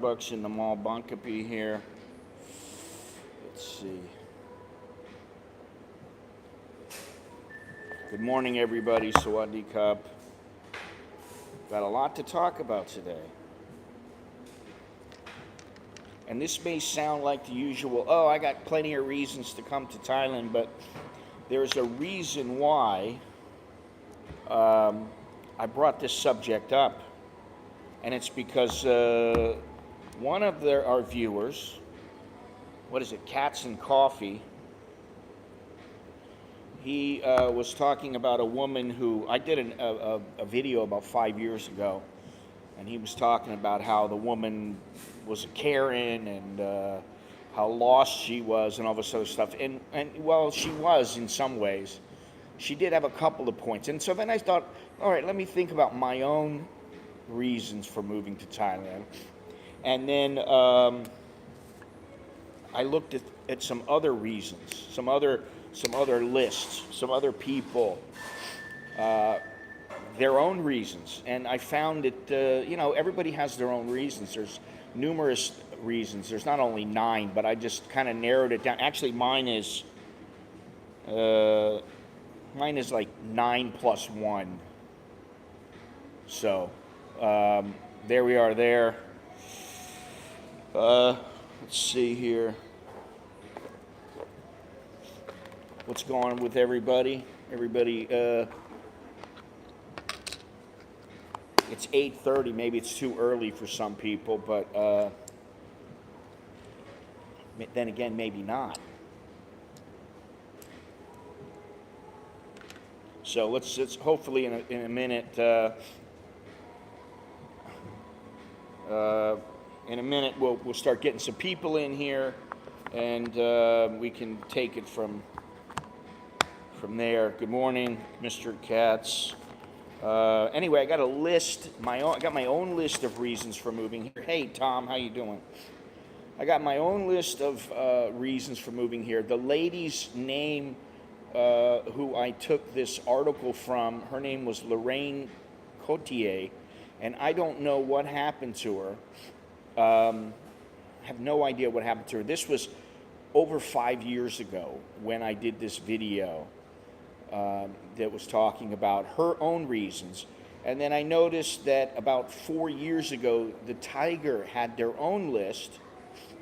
Bucks in the mall, Bangkok here. Let's see. Good morning, everybody. Sawadee Cup. Got a lot to talk about today. And this may sound like the usual, oh, I got plenty of reasons to come to Thailand, but there's a reason why I brought this subject up. And it's because one of our viewers, what is it, Cats and Coffee, he was talking about a woman who, I did a video about 5 years ago, and he was talking about how the woman was a Karen and how lost she was and all this other stuff. And well, she was in some ways. She did have a couple of points. And so then I thought, all right, let me think about my own reasons for moving to Thailand. And then I looked at some other reasons, some other lists, some other people, their own reasons. And I found that, everybody has their own reasons. There's numerous reasons. There's not only 9, but I just kind of narrowed it down. Actually, mine is like 9 plus 1. So there we are there. Let's see here. What's going on with everybody? It's 8:30. Maybe it's too early for some people, but then again, maybe not. So let's hopefully in a minute. In a minute, we'll start getting some people in here, and we can take it from there. Good morning, Mr. Katz. Anyway, I got my own list of reasons for moving here. Hey, Tom, how you doing? I got my own list of reasons for moving here. The lady's name, who I took this article from, her name was Lorraine Cotier, and I don't know what happened to her. I have no idea what happened to her. This was over 5 years ago when I did this video that was talking about her own reasons. And then I noticed that about 4 years ago, the Tiger had their own list.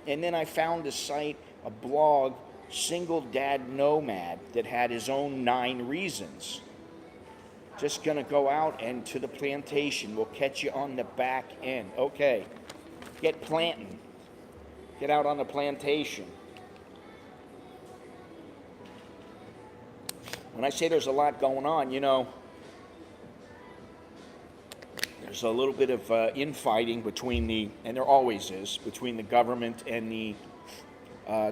And then I found a site, a blog, Single Dad Nomad, that had his own 9 reasons. Just gonna go out and to the plantation. We'll catch you on the back end. Okay, get planting. Get out on the plantation. When I say there's a lot going on, there's a little bit of infighting between and there always is, between the government and the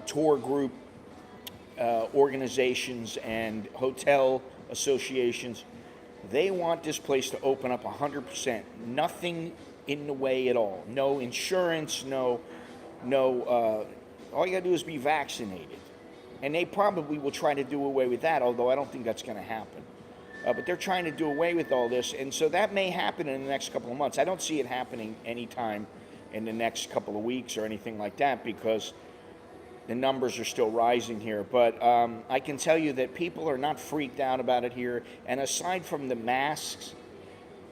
tour group organizations and hotel associations. They want this place to open up 100%. Nothing in the way at all. No insurance, all you gotta do is be vaccinated. And they probably will try to do away with that, although I don't think that's gonna happen. But they're trying to do away with all this, and so that may happen in the next couple of months. I don't see it happening anytime in the next couple of weeks or anything like that, because the numbers are still rising here. But I can tell you that people are not freaked out about it here. And aside from the masks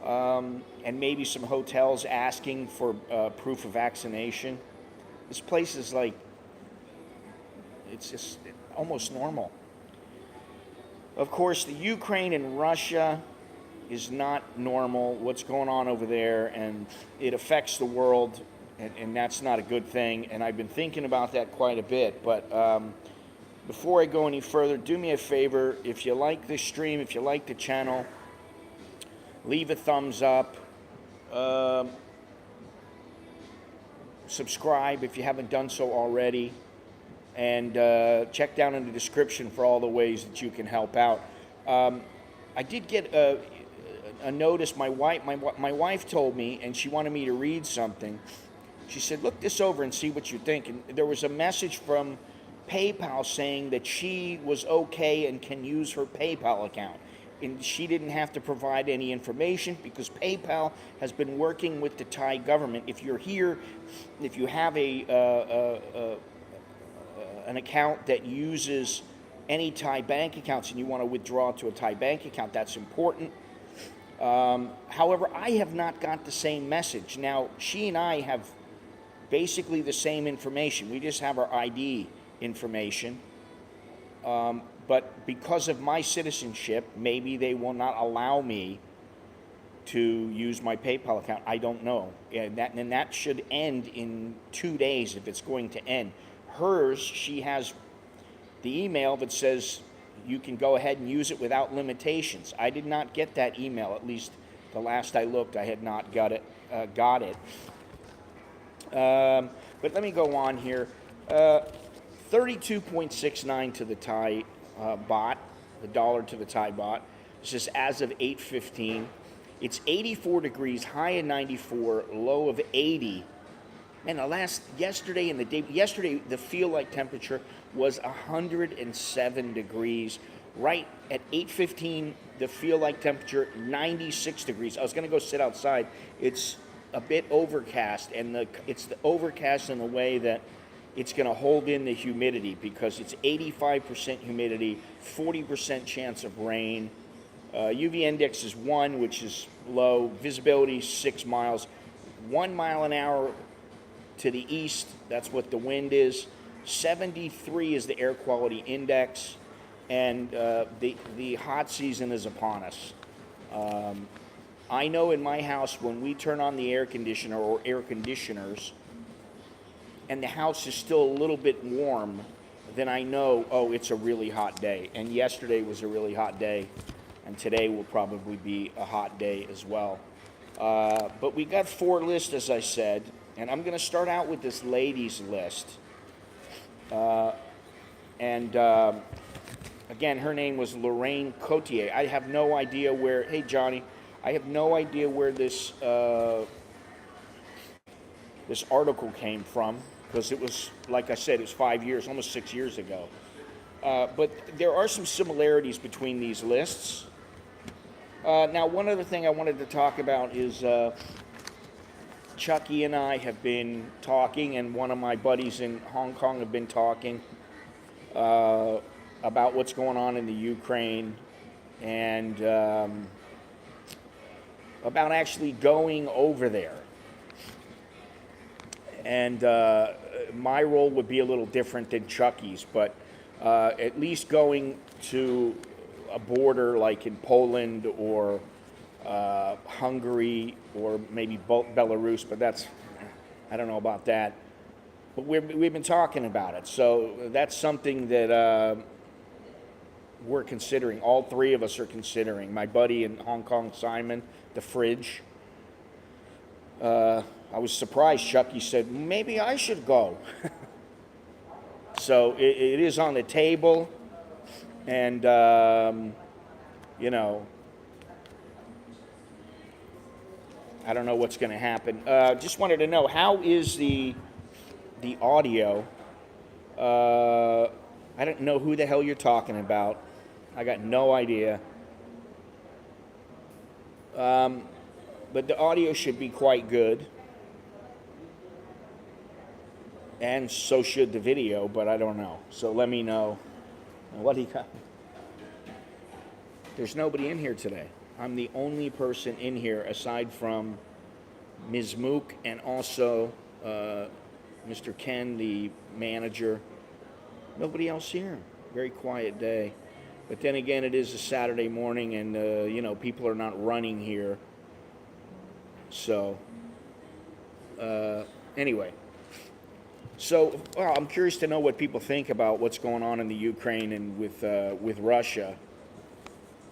and maybe some hotels asking for proof of vaccination, this place is like, it's just almost normal. Of course, the Ukraine and Russia is not normal, what's going on over there, and it affects the world. And that's not a good thing, and I've been thinking about that quite a bit. But before I go any further, do me a favor. If you like this stream, if you like the channel, leave a thumbs up. Subscribe if you haven't done so already. And check down in the description for all the ways that you can help out. I did get a notice. My wife told me, and she wanted me to read something. She said, look this over and see what you think. And there was a message from PayPal saying that she was okay and can use her PayPal account. and she didn't have to provide any information because PayPal has been working with the Thai government. If you're here, if you have an account that uses any Thai bank accounts and you want to withdraw to a Thai bank account, that's important. However, I have not got the same message. Now, she and I have basically the same information. We just have our ID information. But because of my citizenship, maybe they will not allow me to use my PayPal account. I don't know. And that should end in 2 days if it's going to end. Hers, she has the email that says you can go ahead and use it without limitations. I did not get that email. At least the last I looked, I had not got it. But let me go on here. 32.69 to the Thai baht, the dollar to the Thai baht. This is as of 8:15. It's 84 degrees, high of 94, low of 80. Man, yesterday the feel-like temperature was 107 degrees. Right at 8:15, the feel-like temperature 96 degrees. I was going to go sit outside. It's a bit overcast, and it's the overcast in a way that it's going to hold in the humidity because it's 85% humidity, 40% chance of rain. UV index is 1, which is low. Visibility 6 miles. 1 mile an hour to the east, that's what the wind is. 73 is the air quality index, and the hot season is upon us. I know in my house when we turn on the air conditioner or air conditioners and the house is still a little bit warm, then I know, oh, it's a really hot day. And yesterday was a really hot day, and today will probably be a hot day as well. But we got 4 lists, as I said, and I'm going to start out with this ladies list. Again, her name was Lorraine Cotier. I have no idea where, hey Johnny, I have no idea where this article came from, because it was, like I said, it was 5 years, almost 6 years ago. But there are some similarities between these lists. Now, one other thing I wanted to talk about is Chucky and I have been talking, and one of my buddies in Hong Kong have been talking about what's going on in the Ukraine, and about actually going over there. And my role would be a little different than Chucky's, but at least going to a border like in Poland or Hungary or maybe Belarus, but I don't know about that. But we've been talking about it, so that's something that we're considering. All 3 of us are considering. My buddy in Hong Kong, Simon, the fridge. I was surprised Chucky said, maybe I should go. So it is on the table, and, you know, I don't know what's going to happen. Just wanted to know, how is the audio? I don't know who the hell you're talking about. I got no idea. But the audio should be quite good. And so should the video, but I don't know. So let me know. What he got? There's nobody in here today. I'm the only person in here aside from Ms. Mook and also Mr. Ken, the manager. Nobody else here. Very quiet day. But then again, it is a Saturday morning, and you know, people are not running here. So anyway. So, well, I'm curious to know what people think about what's going on in the Ukraine and with Russia.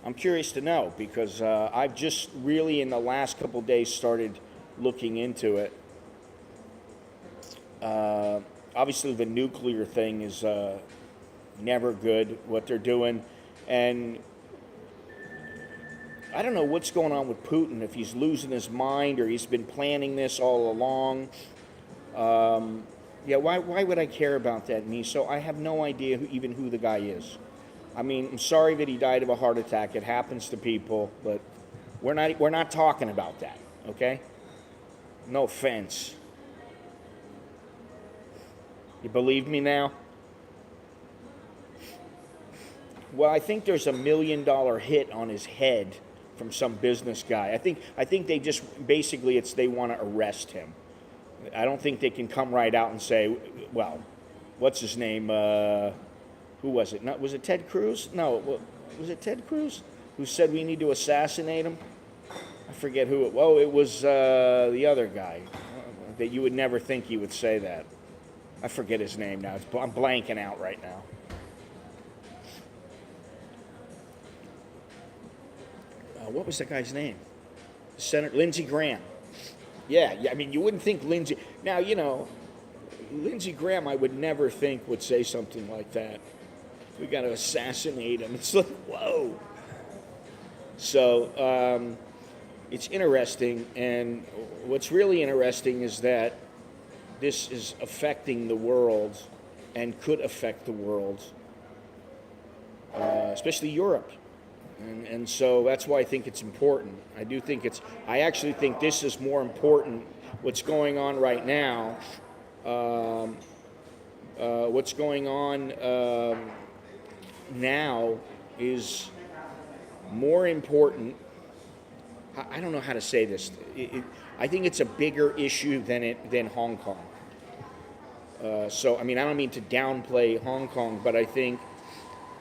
I'm curious to know because I've just really in the last couple days started looking into it. Obviously, the nuclear thing is never good, what they're doing. And I don't know what's going on with Putin, if he's losing his mind or he's been planning this all along. Yeah, why would I care about that, me? So I have no idea who the guy is. I mean, I'm sorry that he died of a heart attack. It happens to people, but we're not talking about that, okay? No offense. You believe me now? Well, I think there's $1 million hit on his head from some business guy. I think they just basically they want to arrest him. I don't think they can come right out and say, well, what's his name? Who was it? Was it Ted Cruz? No, was it Ted Cruz who said we need to assassinate him? I forget who it was. Oh, it was the other guy that you would never think he would say that. I forget his name now. I'm blanking out right now. What was the guy's name? Senator Lindsey Graham. Yeah. I mean, you wouldn't think Lindsey. Now, Lindsey Graham, I would never think would say something like that. We got to assassinate him. It's like, whoa. So it's interesting, and what's really interesting is that this is affecting the world and could affect the world, especially Europe. And so that's why I think it's important. I actually think this is more important, what's going on right now. What's going on now is more important. I don't know how to say this. I think it's a bigger issue than Hong Kong. So, I mean, I don't mean to downplay Hong Kong, but I think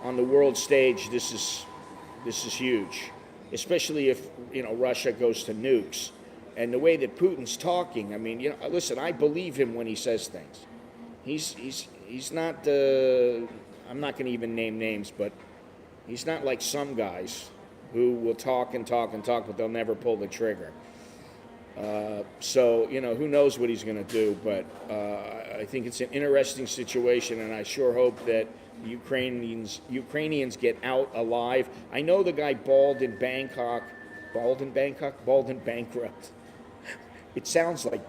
on the world stage, this is huge, especially if Russia goes to nukes, and the way that Putin's talking. I mean, listen, I believe him when he says things. He's not. I'm not going to even name names, but he's not like some guys who will talk and talk and talk, but they'll never pull the trigger. So who knows what he's going to do? But I think it's an interesting situation, and I sure hope that Ukrainians get out alive. I know the guy bald in Bangkok, bald and bankrupt. It sounds like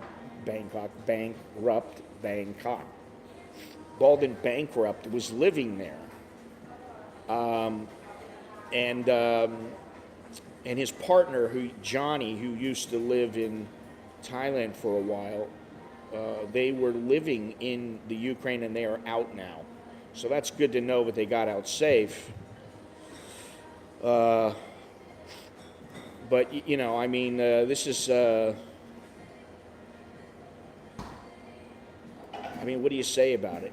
Bangkok, bankrupt, Bangkok. Bald and bankrupt was living there, and his partner, Johnny, who used to live in Thailand for a while, they were living in the Ukraine, and they are out now. So that's good to know that they got out safe. But, I mean, this is, I mean, what do you say about it,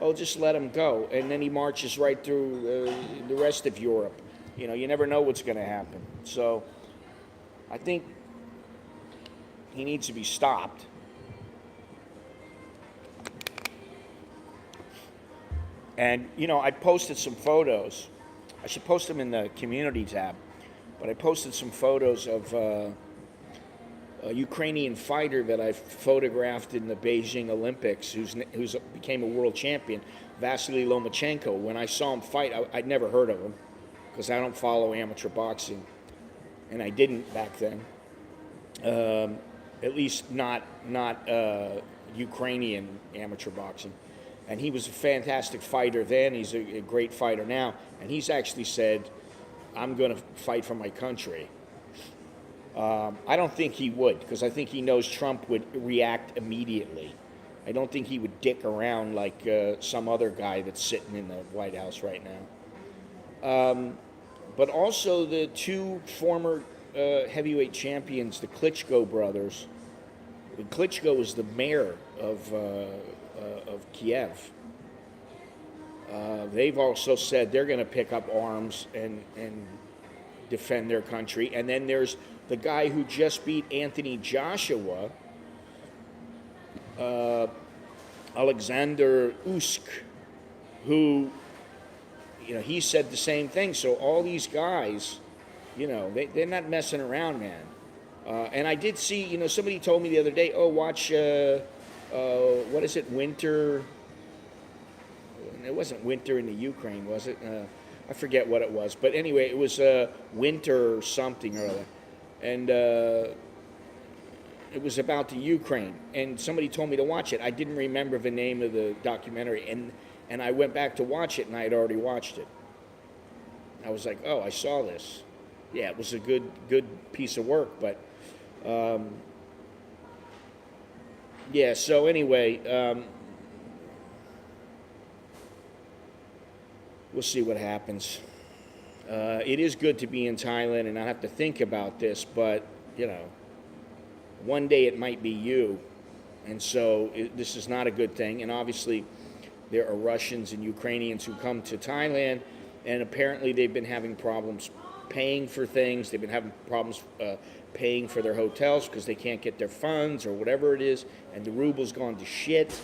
Oh, just let him go. And then he marches right through the rest of Europe. You never know what's going to happen. So I think he needs to be stopped. And, I posted some photos. I should post them in the community tab. But I posted some photos of a Ukrainian fighter that I photographed in the Beijing Olympics who's became a world champion, Vasily Lomachenko. When I saw him fight, I'd never heard of him because I don't follow amateur boxing. And I didn't back then. At least not Ukrainian amateur boxing. And he was a fantastic fighter then. He's a great fighter now. And he's actually said, I'm going to fight for my country. I don't think he would, because I think he knows Trump would react immediately. I don't think he would dick around like some other guy that's sitting in the White House right now. But also the two former heavyweight champions, the Klitschko brothers. Klitschko was the mayor of Kiev. They've also said they're going to pick up arms and defend their country. And then there's the guy who just beat Anthony Joshua, Alexander Usyk, who, he said the same thing. So all these guys, they're not messing around, man. And I did see, somebody told me the other day, watch, what is it, Winter? It wasn't Winter in the Ukraine, was it? I forget what it was. But anyway, it was Winter something or other. And it was about the Ukraine. And somebody told me to watch it. I didn't remember the name of the documentary. And And I went back to watch it, and I had already watched it. I was like, oh, I saw this. Yeah, it was a good piece of work, but yeah. So anyway, we'll see what happens. It is good to be in Thailand and not have to think about this, but one day it might be you, and so this is not a good thing. And obviously, there are Russians and Ukrainians who come to Thailand, and apparently they've been having problems paying for things. They've been having problems paying for their hotels because they can't get their funds or whatever it is, and the ruble's gone to shit.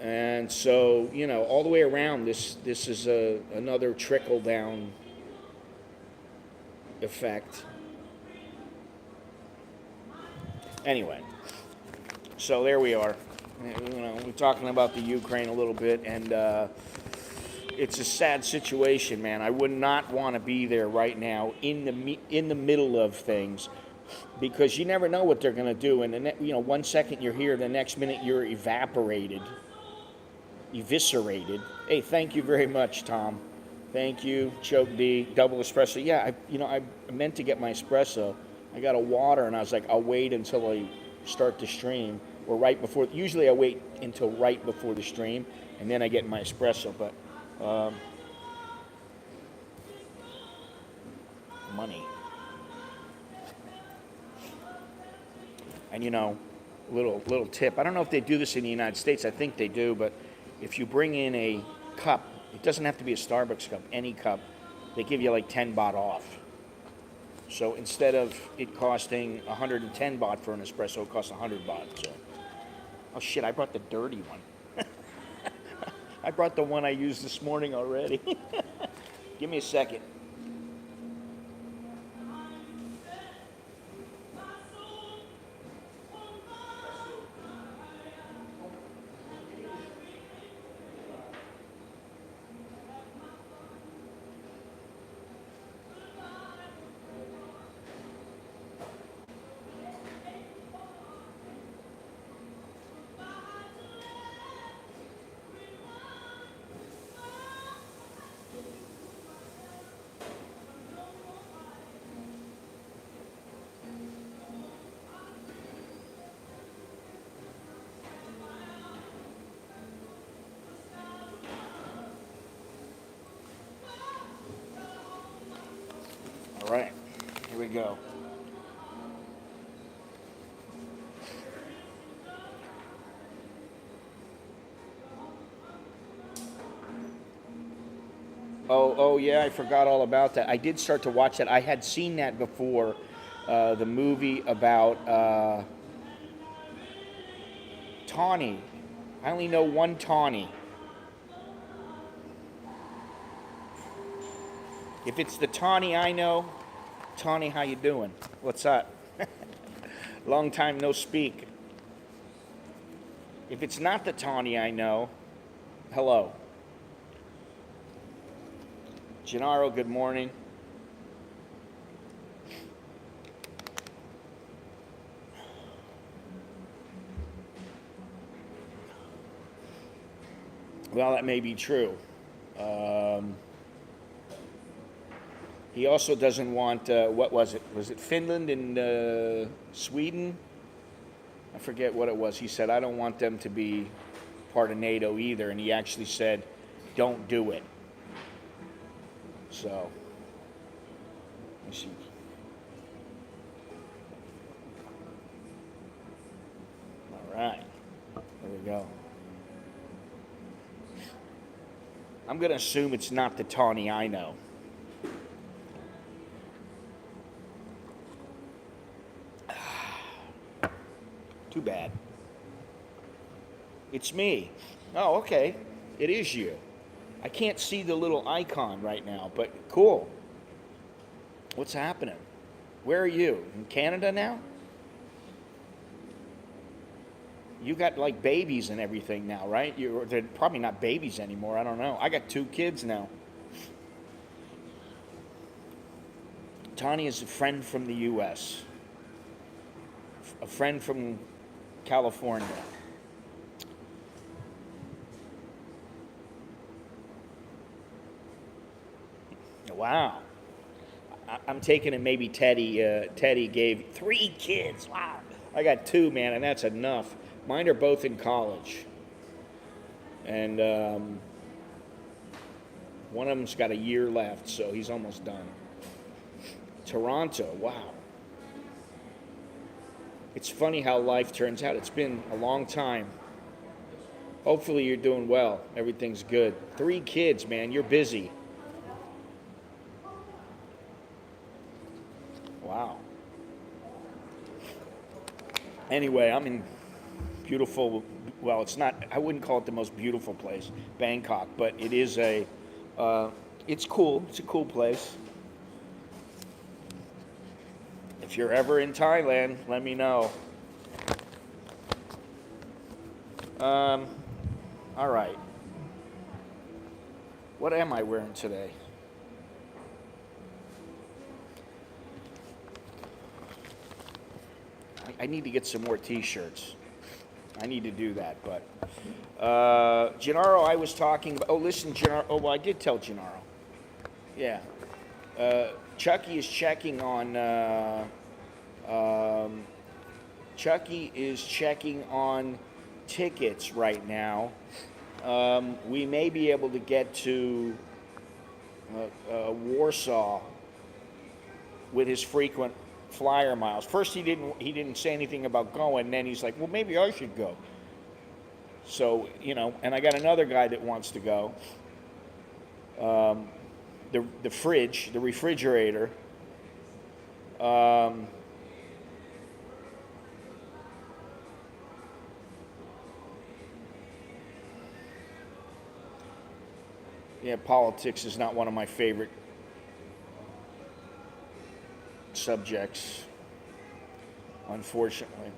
And so, all the way around, this is another trickle down effect. Anyway, so there we are. We're talking about the Ukraine a little bit, and it's a sad situation, man. I would not want to be there right now in the middle of things, because you never know what they're going to do. And 1 second you're here, the next minute you're eviscerated. Hey, thank you very much, Tom. Thank you, Choke D, double espresso. Yeah, I meant to get my espresso. I got a water, and I was like, I'll wait until I start the stream, or right before. Usually I wait until right before the stream, and then I get my espresso. But money. And little tip. I don't know if they do this in the United States. I think they do, but if you bring in a cup, it doesn't have to be a Starbucks cup, any cup, they give you like 10 baht off. So instead of it costing 110 baht for an espresso, it costs 100 baht. So, oh shit, I brought the dirty one. I brought the one I used this morning already. Give me a second. All right, here we go. Oh yeah, I forgot all about that. I did start to watch that. I had seen that before, the movie about Tawny. I only know one Tawny. If it's the Tawny I know, Tawny, how you doing? What's up? Long time no speak. If it's not the Tawny I know, hello. Gennaro, good morning. Well, that may be true. He also doesn't want, what was it? Was it Finland and Sweden? I forget what it was. He said, I don't want them to be part of NATO either. And he actually said, don't do it. So, let me see. All right. There we go. I'm going to assume it's not the Tawny I know. Too bad. It's me. Oh, okay. It is you. I can't see the little icon right now, but cool. What's happening? Where are you? In Canada now? You got like babies and everything now, right? They're probably not babies anymore. I don't know. I got 2 kids now. Tawny is a friend from the U.S. A friend from California. Wow. I'm taking it maybe Teddy gave 3 kids. Wow. I got 2, man, and that's enough. Mine are both in college. And one of them's got a year left, so he's almost done. Toronto, wow. It's funny how life turns out. It's been a long time. Hopefully you're doing well. Everything's good. 3 kids, man. You're busy. Wow. Anyway, I'm in beautiful, well, it's not, I wouldn't call it the most beautiful place, Bangkok, but it is it's cool. It's a cool place. If you're ever in Thailand, let me know. All right. What am I wearing today? I need to get some more t-shirts. I need to do that, but Gennaro, I was talking about, oh, listen, Gennaro, oh, well, I did tell Gennaro. Yeah. Chucky is checking on, Chucky is checking on tickets right now. We may be able to get to Warsaw with his frequent flyer miles. First he didn't say anything about going, then he's like, well, maybe I should go. So, you know, and I got another guy that wants to go. The refrigerator. Yeah, politics is not one of my favorite subjects, unfortunately.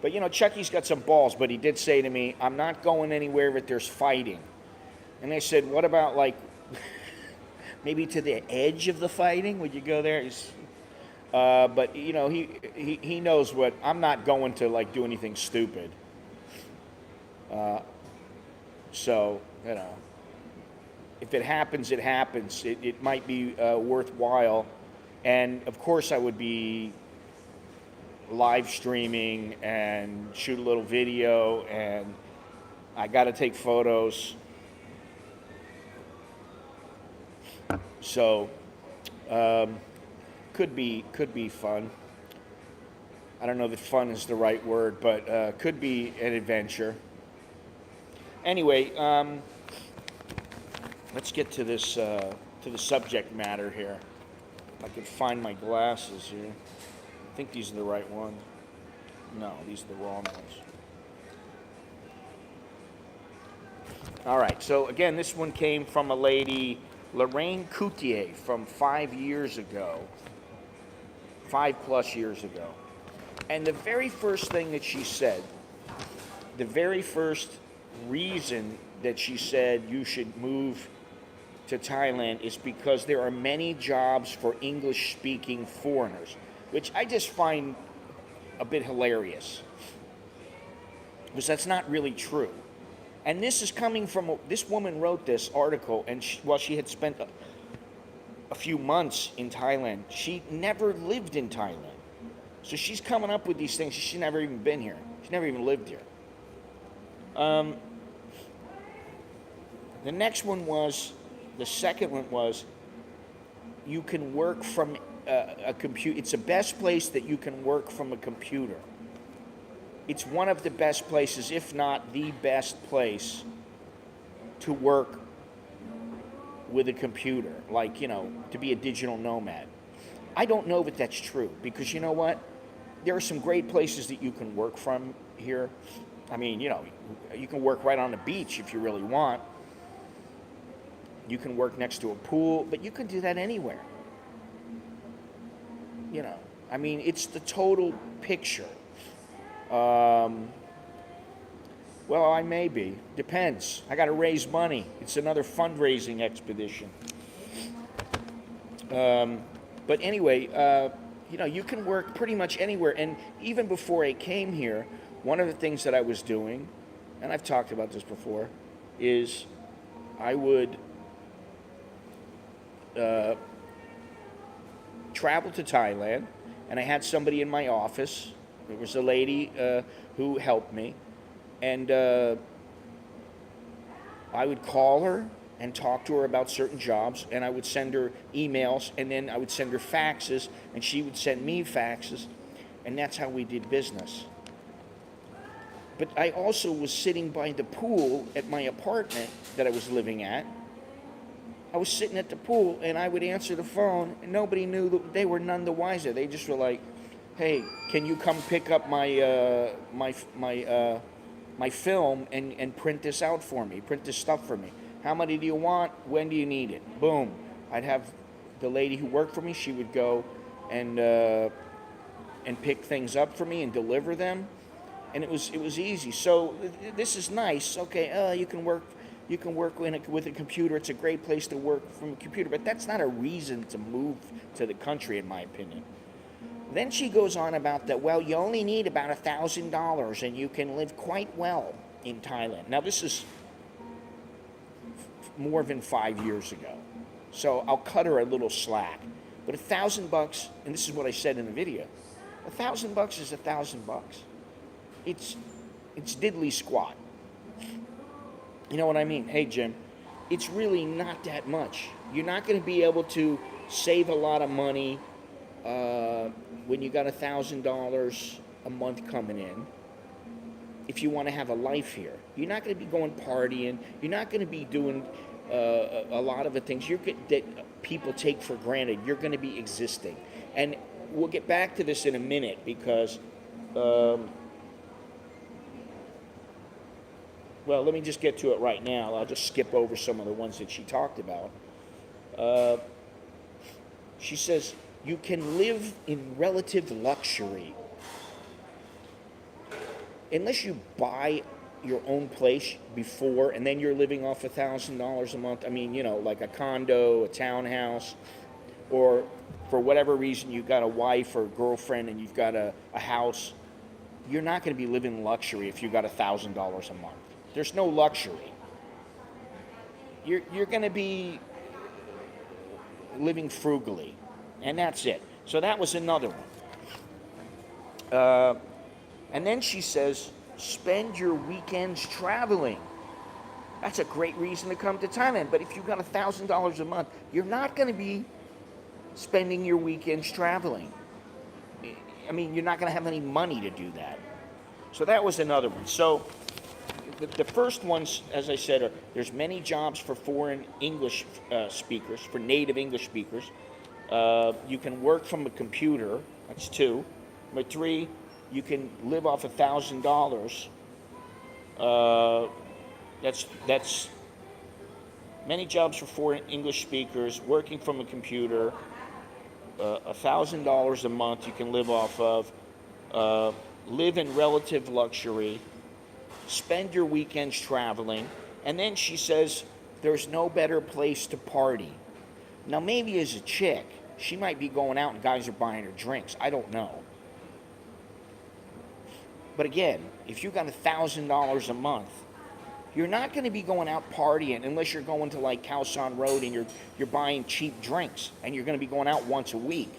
But you know, Chucky's got some balls, but he did say to me, I'm not going anywhere if there's fighting. And I said, what about like maybe to the edge of the fighting? Would you go there? But you know, he knows what, I'm not going to like do anything stupid. So, you know, if it happens, it happens. It might be worthwhile. And of course I would be live streaming and shoot a little video, and I got to take photos. So could be fun. I don't know if fun is the right word, but could be an adventure. Anyway, let's get to this to the subject matter here. If I could find my glasses here. I think these are the right ones. No, these are the wrong ones. All right, so again, this one came from a lady, Lorraine Coutier, from 5 years ago, 5+ years ago. And the very first thing that she said, the very first reason that she said you should move to Thailand is because there are many jobs for English-speaking foreigners, which I just find a bit hilarious, because that's not really true. And this is coming from, this woman wrote this article, and she had spent a few months in Thailand. She never lived in Thailand. So she's coming up with these things. She's never even been here. She's never even lived here. The next one was, the second one was, you can work from a computer. It's the best place that you can work from a computer. It's one of the best places, if not the best place, to work with a computer, like, you know, to be a digital nomad. I don't know that that's true, because you know what? There are some great places that you can work from here. I mean, you know, you can work right on the beach if you really want. You can work next to a pool, but you can do that anywhere. You know, I mean, it's the total picture. Well, I may be. Depends. I got to raise money. It's another fundraising expedition. But anyway, you know, you can work pretty much anywhere. And even before I came here, one of the things that I was doing, and I've talked about this before, is I would traveled to Thailand, and I had somebody in my office. There was a lady who helped me, and I would call her and talk to her about certain jobs, and I would send her emails, and then I would send her faxes, and she would send me faxes, and that's how we did business. But I also was sitting by the pool at my apartment that I was living at. I was sitting at the pool, and I would answer the phone, and nobody knew that they were none the wiser. They just were like, "Hey, can you come pick up my my film and print this out for me? Print this stuff for me. How many do you want? When do you need it?" Boom. I'd have the lady who worked for me. She would go and pick things up for me and deliver them, and it was easy. So this is nice. Okay, you can work with a computer. It's a great place to work from a computer, but that's not a reason to move to the country, in my opinion. Then she goes on about that, well, you only need about $1,000 and you can live quite well in Thailand. Now, this is more than 5 years ago, so I'll cut her a little slack. But $1,000, and this is what I said in the video, $1,000 is $1,000. It's diddly squat. You know what I mean? Hey, Jim, it's really not that much. You're not going to be able to save a lot of money when you got $1,000 a month coming in, if you want to have a life here. You're not going to be going partying. You're not going to be doing a lot of the things that people take for granted. You're going to be existing. And we'll get back to this in a minute because, well, let me just get to it right now. I'll just skip over some of the ones that she talked about. She says, you can live in relative luxury. Unless you buy your own place before and then you're living off $1,000 a month. I mean, you know, like a condo, a townhouse, or for whatever reason you got a wife or a girlfriend and you've got a house. You're not going to be living luxury if you got $1,000 a month. There's no luxury. You're going to be living frugally. And that's it. So that was another one. And then she says, spend your weekends traveling. That's a great reason to come to Thailand. But if you've got $1,000 a month, you're not going to be spending your weekends traveling. I mean, you're not going to have any money to do that. So that was another one. So the first ones, as I said, there's many jobs for foreign English speakers, for native English speakers. You can work from a computer. That's 2. Number 3, you can live off $1,000. That's many jobs for foreign English speakers, working from a computer. $1,000 a month you can live off of. Live in relative luxury. Spend your weekends traveling. And then she says, there's no better place to party. Now, maybe as a chick, she might be going out and guys are buying her drinks. I don't know. But again, if you got $1,000 a month, you're not going to be going out partying unless you're going to like Khao San Road and you're buying cheap drinks, and you're going to be going out once a week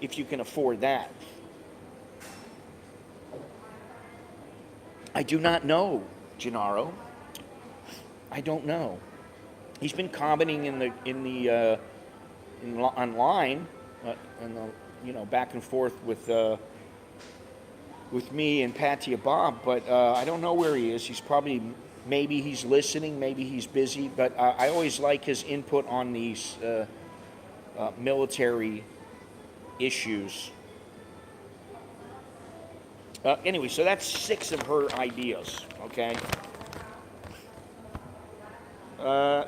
if you can afford that. I do not know, Gennaro. I don't know. He's been commenting online, back and forth with me and Patia Bob, but I don't know where he is. Maybe he's listening, maybe he's busy, but I always like his input on these military issues. Anyway, so that's 6 of her ideas, okay?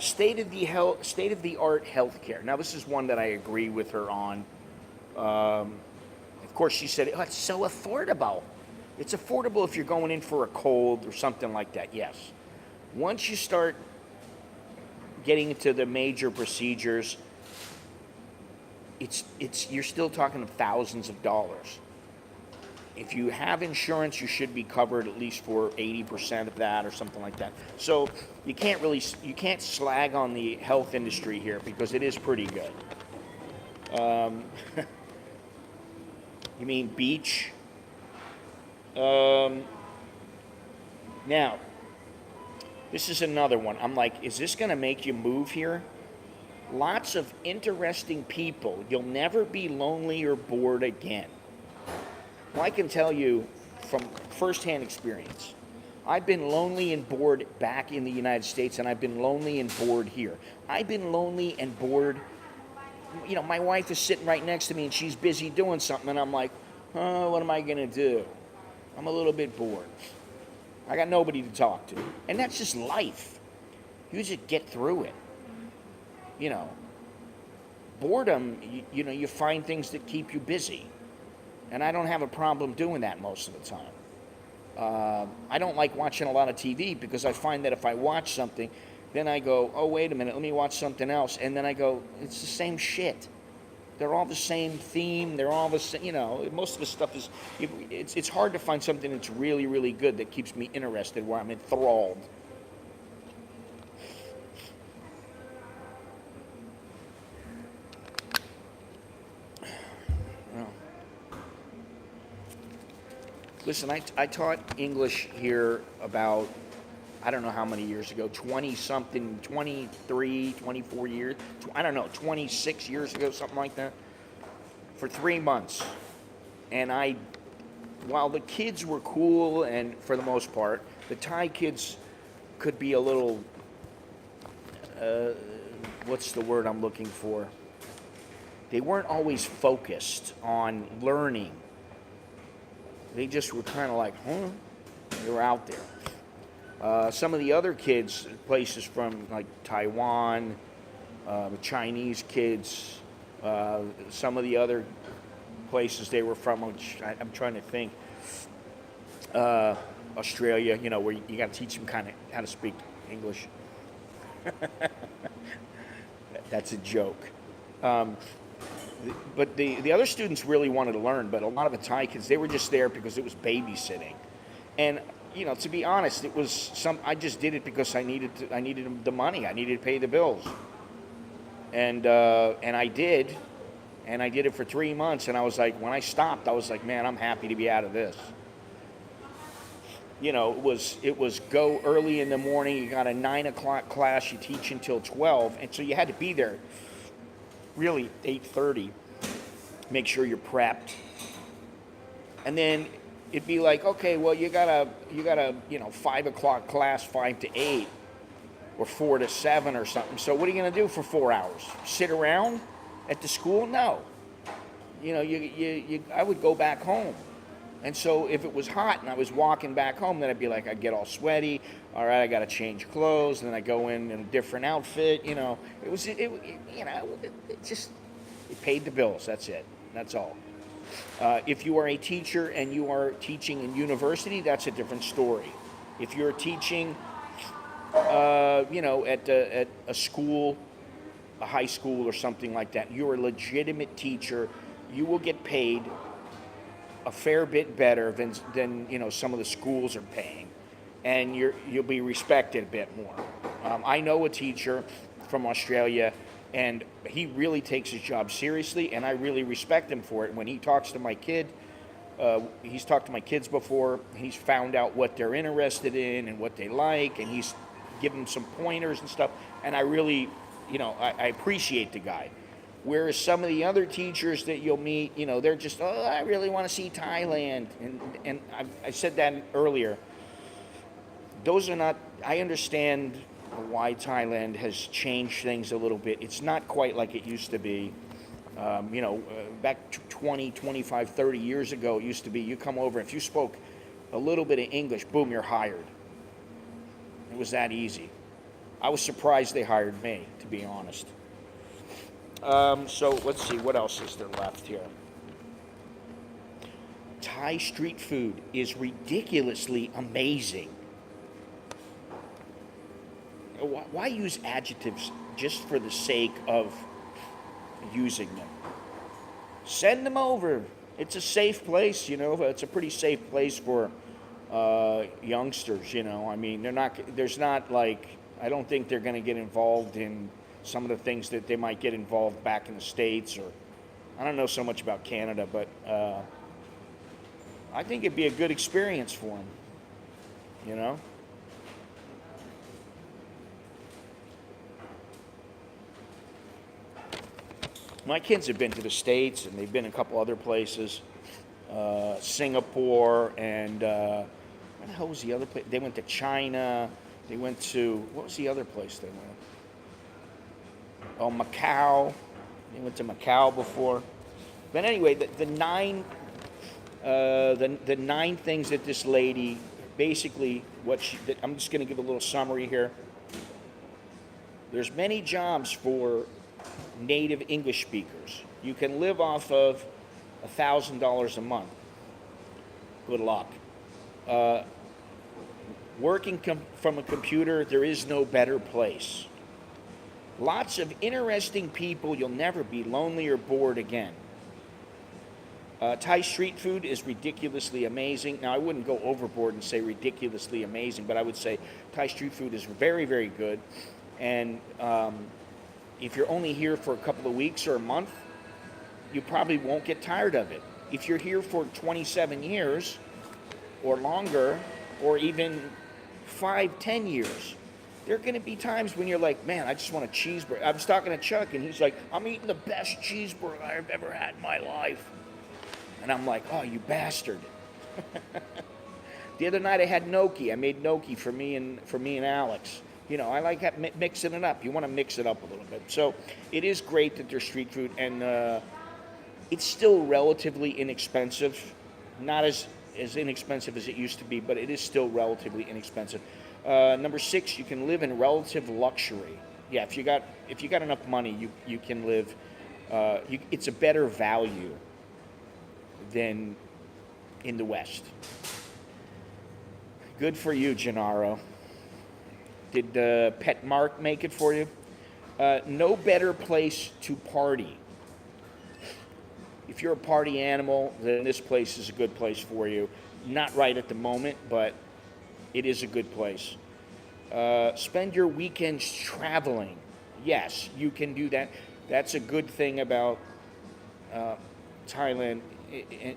State-of-the-art healthcare. Now, this is one that I agree with her on. Of course, she said, oh, it's so affordable. It's affordable if you're going in for a cold or something like that, yes. Once you start getting into the major procedures, you're still talking of thousands of dollars. if you have insurance, you should be covered at least for 80% of that or something like that. So you can't slag on the health industry here because it is pretty good. You mean beach? Now, this is another one. I'm like, is this going to make you move here? Lots of interesting people. You'll never be lonely or bored again. Well, I can tell you from firsthand experience, I've been lonely and bored back in the United States, and I've been lonely and bored here. I've been lonely and bored. You know, my wife is sitting right next to me, and she's busy doing something, and I'm like, oh, what am I going to do? I'm a little bit bored. I got nobody to talk to. And that's just life. You just get through it. You know, boredom, you know, you find things that keep you busy. And I don't have a problem doing that most of the time. I don't like watching a lot of TV because I find that if I watch something, then I go, oh, wait a minute, let me watch something else. And then I go, it's the same shit. They're all the same theme. They're all the same, you know, most of the stuff is, it's hard to find something that's really, really good that keeps me interested, where I'm enthralled. Well, listen, I taught English here about, I don't know how many years ago, 20-something, 23, 24 years, I don't know, 26 years ago, something like that, for 3 months. And while the kids were cool, and for the most part, the Thai kids could be a little, what's the word I'm looking for? They weren't always focused on learning. They just were kind of like, huh? They were out there. Some of the other kids, places from like Taiwan, the Chinese kids, some of the other places they were from, which I'm trying to think, Australia, you know, where you got to teach them kind of how to speak English. That's a joke. But the other students really wanted to learn, but a lot of the Thai kids, they were just there because it was babysitting. And you know, to be honest, it was I just did it because I needed the money. I needed to pay the bills. And I did. And I did it for 3 months. And I was like, when I stopped, I was like, man, I'm happy to be out of this. You know, it was go early in the morning. You got a 9 o'clock class. You teach until 12. And so you had to be there really 8:30. Make sure you're prepped. And then it'd be like, okay, well, you got a you know, 5 o'clock class, 5 to 8, or 4 to 7 or something. So what are you going to do for 4 hours? Sit around at the school? No. You know, I would go back home. And so if it was hot and I was walking back home, then I'd be like, I'd get all sweaty. All right, I got to change clothes. And then I go in a different outfit. You know, it paid the bills. That's it. That's all. If you are a teacher and you are teaching in university, that's a different story. If you're teaching, you know, at a school, a high school or something like that, you're a legitimate teacher, you will get paid a fair bit better than you know, some of the schools are paying, and you'll be respected a bit more. I know a teacher from Australia, and he really takes his job seriously, and I really respect him for it. When he talks to my kid, he's talked to my kids before, he's found out what they're interested in and what they like, and he's given them some pointers and stuff, and I really, you know, I appreciate the guy. Whereas some of the other teachers that you'll meet, you know, they're just, oh, I really want to see Thailand, and I said that earlier. Those are not, I understand why Thailand has changed things a little bit. It's not quite like it used to be. You know, back 20, 25, 30 years ago, it used to be you come over, if you spoke a little bit of English, boom, you're hired. It was that easy. I was surprised they hired me, to be honest. So let's see, what else is there left here? Thai street food is ridiculously amazing. Why use adjectives just for the sake of using them? Send them over. it's a safe place, you know. It's a pretty safe place for youngsters, you know. I mean, there's not like, I don't think they're going to get involved in some of the things that they might get involved back in the States, or I don't know so much about Canada, but I think it'd be a good experience for them, you know. My kids have been to the States, and they've been a couple other places, Singapore, and where the hell was the other place? They went to China. They went to, what was the other place they went? Oh, Macau. They went to Macau before. But anyway, the nine things that this lady, basically, I'm just going to give a little summary here. There's many jobs for native English speakers. You can live off of $1,000 a month. Good luck. Working from a computer, there is no better place. Lots of interesting people. You'll never be lonely or bored again. Thai street food is ridiculously amazing. Now, I wouldn't go overboard and say ridiculously amazing, but I would say Thai street food is very, very good. And if you're only here for a couple of weeks or a month, you probably won't get tired of it. If you're here for 27 years or longer, or even 5-10 years, there are going to be times when you're like, man, I just want a cheeseburger. I was talking to Chuck, and he's like, I'm eating the best cheeseburger I've ever had in my life. And I'm like, oh, you bastard. The other night I had gnocchi. I made gnocchi for me and Alex. You know, I like mixing it up. You want to mix it up a little bit. So it is great that there's street food, and it's still relatively inexpensive. Not as inexpensive as it used to be, but it is still relatively inexpensive. Number 6, you can live in relative luxury. Yeah, if you got enough money, you can live. It's a better value than in the West. Good for you, Gennaro. Did Pet Mark make it for you? No better place to party. If you're a party animal, then this place is a good place for you. Not right at the moment, but it is a good place. Spend your weekends traveling. Yes, you can do that. That's a good thing about Thailand,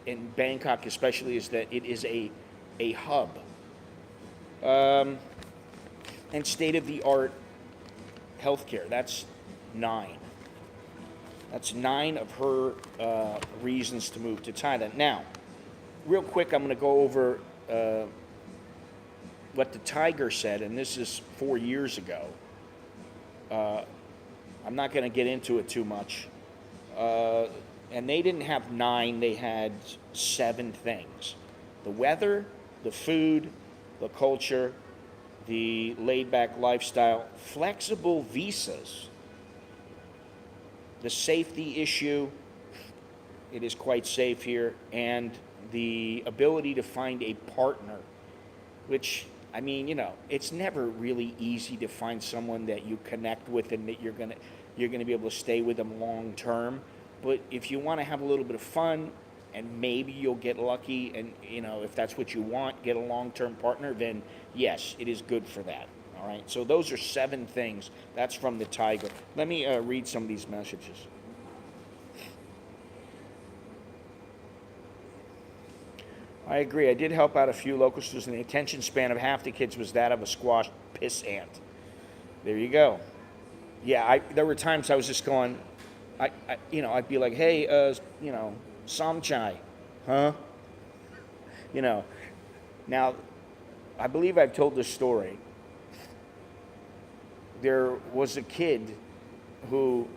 and Bangkok especially, is that it is a hub. And state-of-the-art healthcare. That's 9. That's 9 of her reasons to move to Thailand. Now, real quick, I'm going to go over what the Tiger said, and this is 4 years ago. I'm not going to get into it too much. And they didn't have 9, they had 7 things. The weather, the food, the culture, the laid-back lifestyle, flexible visas, the safety issue, it is quite safe here, and the ability to find a partner, which, I mean, you know, it's never really easy to find someone that you connect with and that you're gonna be able to stay with them long term. But if you want to have a little bit of fun, and maybe you'll get lucky, and, you know, if that's what you want, get a long-term partner, then yes, it is good for that. All right, so those are 7 things. That's from the Tiger. Let me read some of these messages. I agree. I did help out a few local students, and the attention span of half the kids was that of a squash piss ant. There you go. Yeah, there were times I was just going, I'd be like, hey, Samchai, huh? You know, now, I believe I've told this story. There was a kid who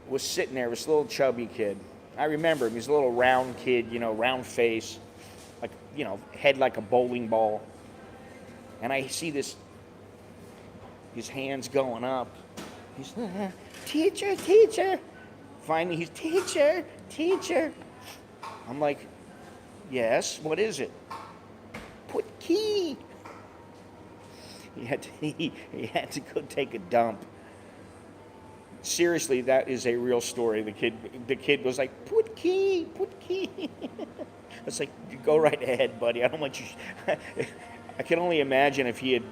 was sitting there, this little chubby kid. I remember him. He's a little round kid, round face, like, head like a bowling ball. And I see his hands going up. He's, teacher, teacher. Finally, he's, teacher, teacher. I'm like, yes, what is it? Put key. He had to go take a dump. Seriously, that is a real story. The kid was like, put key. It's like, go right ahead, buddy. I don't want you. I can only imagine if he had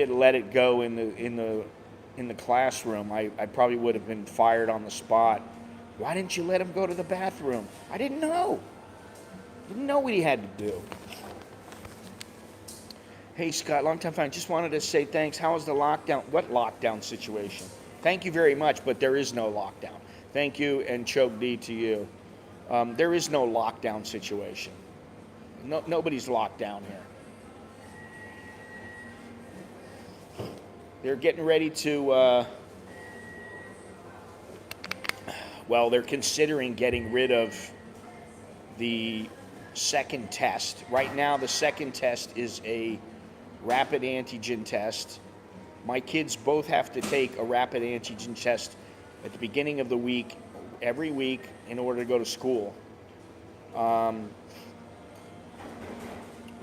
let it go in the classroom. I probably would have been fired on the spot. Why didn't you let him go to the bathroom? I didn't know. Didn't know what he had to do. Hey, Scott, long time fan. Just wanted to say thanks. How is the lockdown? What lockdown situation? Thank you very much, but there is no lockdown. Thank you, and choke D to you. There is no lockdown situation. Nobody's locked down here. They're getting ready to, they're considering getting rid of the second test. Right now, the second test is a rapid antigen test. My kids both have to take a rapid antigen test at the beginning of the week, every week, in order to go to school.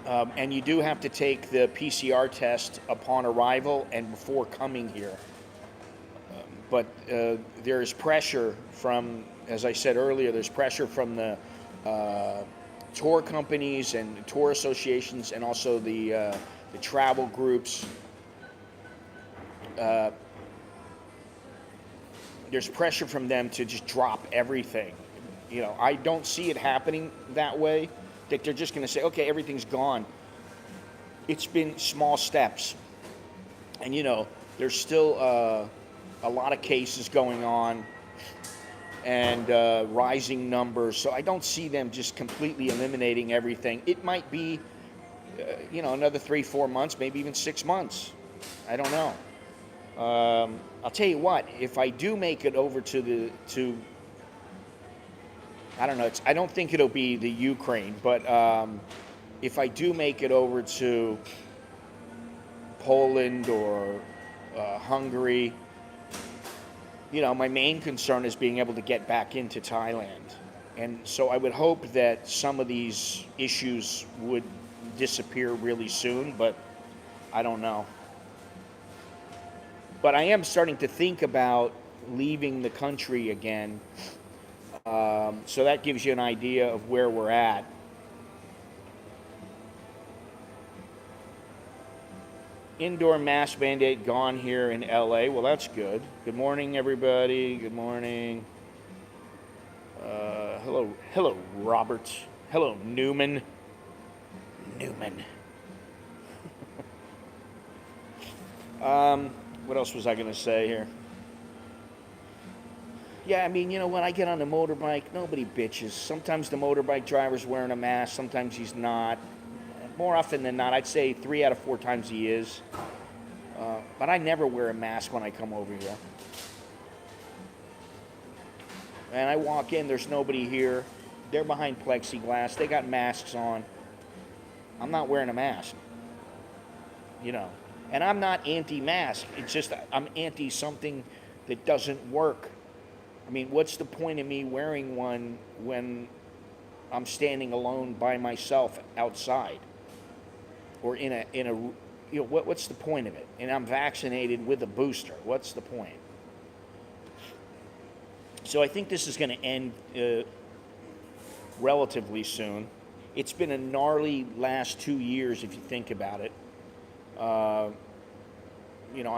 And you do have to take the PCR test upon arrival and before coming here. But there's pressure from, as I said earlier, there's pressure from the tour companies and tour associations, and also the travel groups. There's pressure from them to just drop everything. I don't see it happening that way, that they're just going to say, okay, everything's gone. It's been small steps. And, there's still a lot of cases going on and rising numbers. So I don't see them just completely eliminating everything. It might be, another 3-4 months, maybe even 6 months. I don't know. I'll tell you what, if I do make it over to I don't know, I don't think it'll be the Ukraine, but if I do make it over to Poland or Hungary, my main concern is being able to get back into Thailand. And so I would hope that some of these issues would disappear really soon, but I don't know. But I am starting to think about leaving the country again. So that gives you an idea of where we're at. Indoor mask mandate gone here in LA. Well, that's good. Good morning, everybody. Good morning. Hello, Robert. Hello, Newman. What else was I going to say here? Yeah, when I get on the motorbike, nobody bitches. Sometimes the motorbike driver's wearing a mask, sometimes he's not. More often than not, I'd say 3 out of 4 times he is. But I never wear a mask when I come over here. And I walk in, there's nobody here. They're behind plexiglass, they got masks on. I'm not wearing a mask. And I'm not anti-mask. It's just I'm anti something that doesn't work. What's the point of me wearing one when I'm standing alone by myself outside, or in a what's the point of it? And I'm vaccinated with a booster. What's the point? So I think this is going to end relatively soon. It's been a gnarly last 2 years if you think about it. I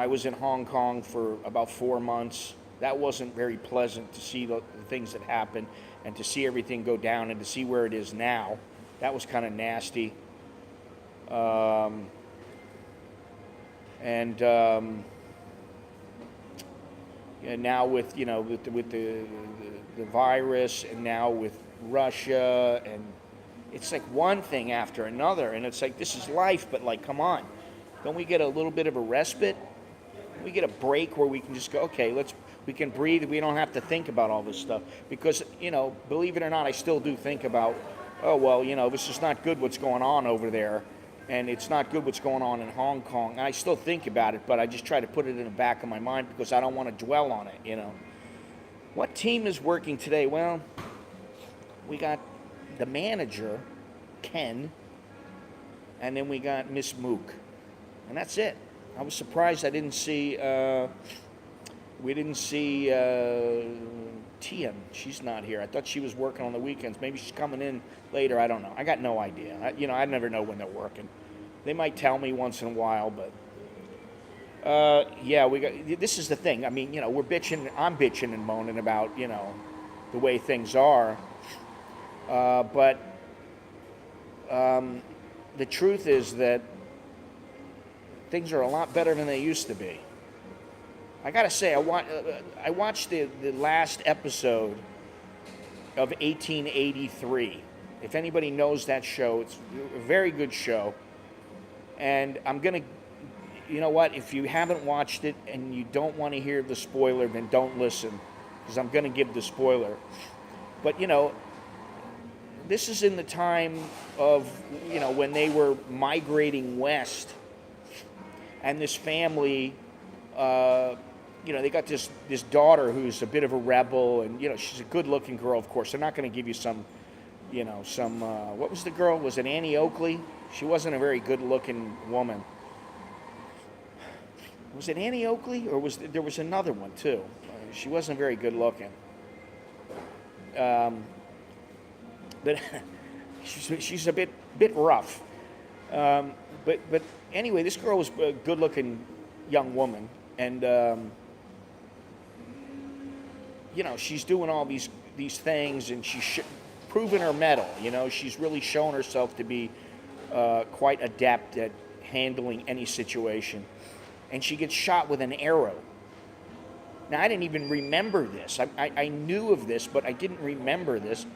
was in Hong Kong for about 4 months. That wasn't very pleasant to see the things that happened and to see everything go down and to see where it is now. That was kind of nasty. And now with the virus, and now with Russia, and it's like one thing after another, and it's like, this is life, but like, come on, don't we get a little bit of a respite? We get a break where we can just go, okay, we can breathe. We don't have to think about all this stuff, because believe it or not, I still do think about, this is not good what's going on over there, and it's not good what's going on in Hong Kong. And I still think about it, but I just try to put it in the back of my mind because I don't want to dwell on it. What team is working today? Well, we got the manager, Ken, and then we got Miss Mook, and that's it. I was surprised I didn't see We didn't see Tia. She's not here. I thought she was working on the weekends. Maybe she's coming in later. I don't know. I got no idea. I never know when they're working. They might tell me once in a while, but yeah, we got. This is the thing. I mean, we're bitching. I'm bitching and moaning about the way things are, but the truth is that things are a lot better than they used to be. I gotta say, I watched the last episode of 1883. If anybody knows that show, it's a very good show. And I'm gonna, you know what? If you haven't watched it and you don't want to hear the spoiler, then don't listen, because I'm gonna give the spoiler. But this is in the time of when they were migrating west, and this family. They got this daughter who's a bit of a rebel, and she's a good-looking girl. Of course, they're not going to give you some what was the girl? Was it Annie Oakley? She wasn't a very good-looking woman. Was it Annie Oakley, or there was another one too? She wasn't very good-looking. But she's a bit rough. But anyway, this girl was a good-looking young woman, and she's doing all these things, and she's proven her mettle. She's really shown herself to be quite adept at handling any situation. And she gets shot with an arrow. Now, I didn't even remember this. I knew of this, but I didn't remember this.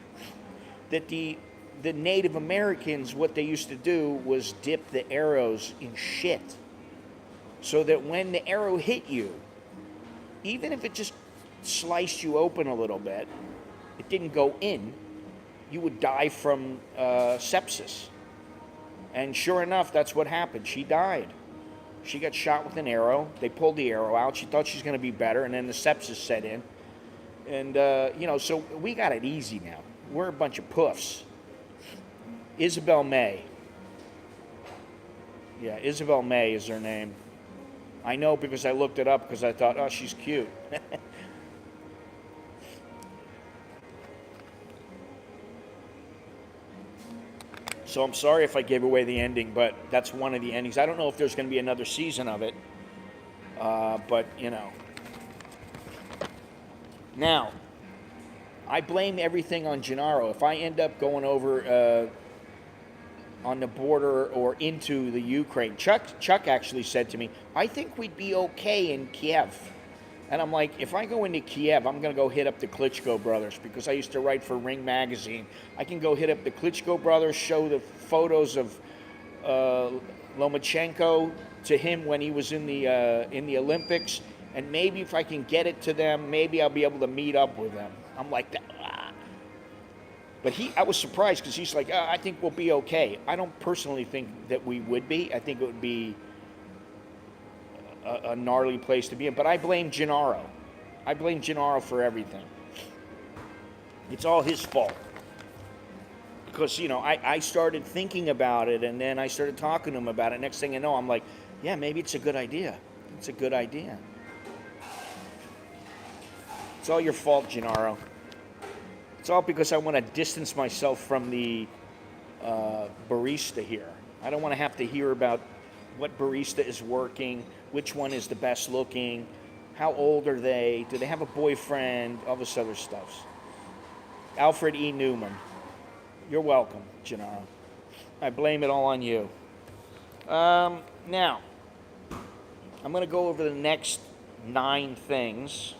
That the Native Americans, what they used to do was dip the arrows in shit, so that when the arrow hit you, even if it just sliced you open a little bit, it didn't go in, you would die from sepsis. And sure enough, that's what happened. She died. She got shot with an arrow. They pulled the arrow out. She thought she was going to be better, and then the sepsis set in. And, so we got it easy now. We're a bunch of puffs. Isabel May. Yeah, Isabel May is her name. I know because I looked it up because I thought, oh, she's cute. So I'm sorry if I gave away the ending, but that's one of the endings. I don't know if there's going to be another season of it, but Now, I blame everything on Gennaro. If I end up going over on the border or into the Ukraine, Chuck actually said to me, I think we'd be okay in Kiev. And I'm like, if I go into Kiev, I'm going to go hit up the Klitschko brothers, because I used to write for Ring Magazine. I can go hit up the Klitschko brothers, show the photos of Lomachenko to him when he was in the Olympics, and maybe if I can get it to them, maybe I'll be able to meet up with them. I'm like, ah. But I was surprised, because he's like, I think we'll be okay. I don't personally think that we would be. I think it would be a gnarly place to be in. But I blame Gennaro. I blame Gennaro for everything. It's all his fault. Because, I started thinking about it, and then I started talking to him about it. Next thing I know, I'm like, yeah, maybe it's a good idea. It's a good idea. It's all your fault, Gennaro. It's all because I want to distance myself from the barista here. I don't want to have to hear about what barista is working, which one is the best looking, how old are they, do they have a boyfriend, all this other stuff. Alfred E. Newman. You're welcome, Gennaro. I blame it all on you. Now, I'm going to go over the next 9 things,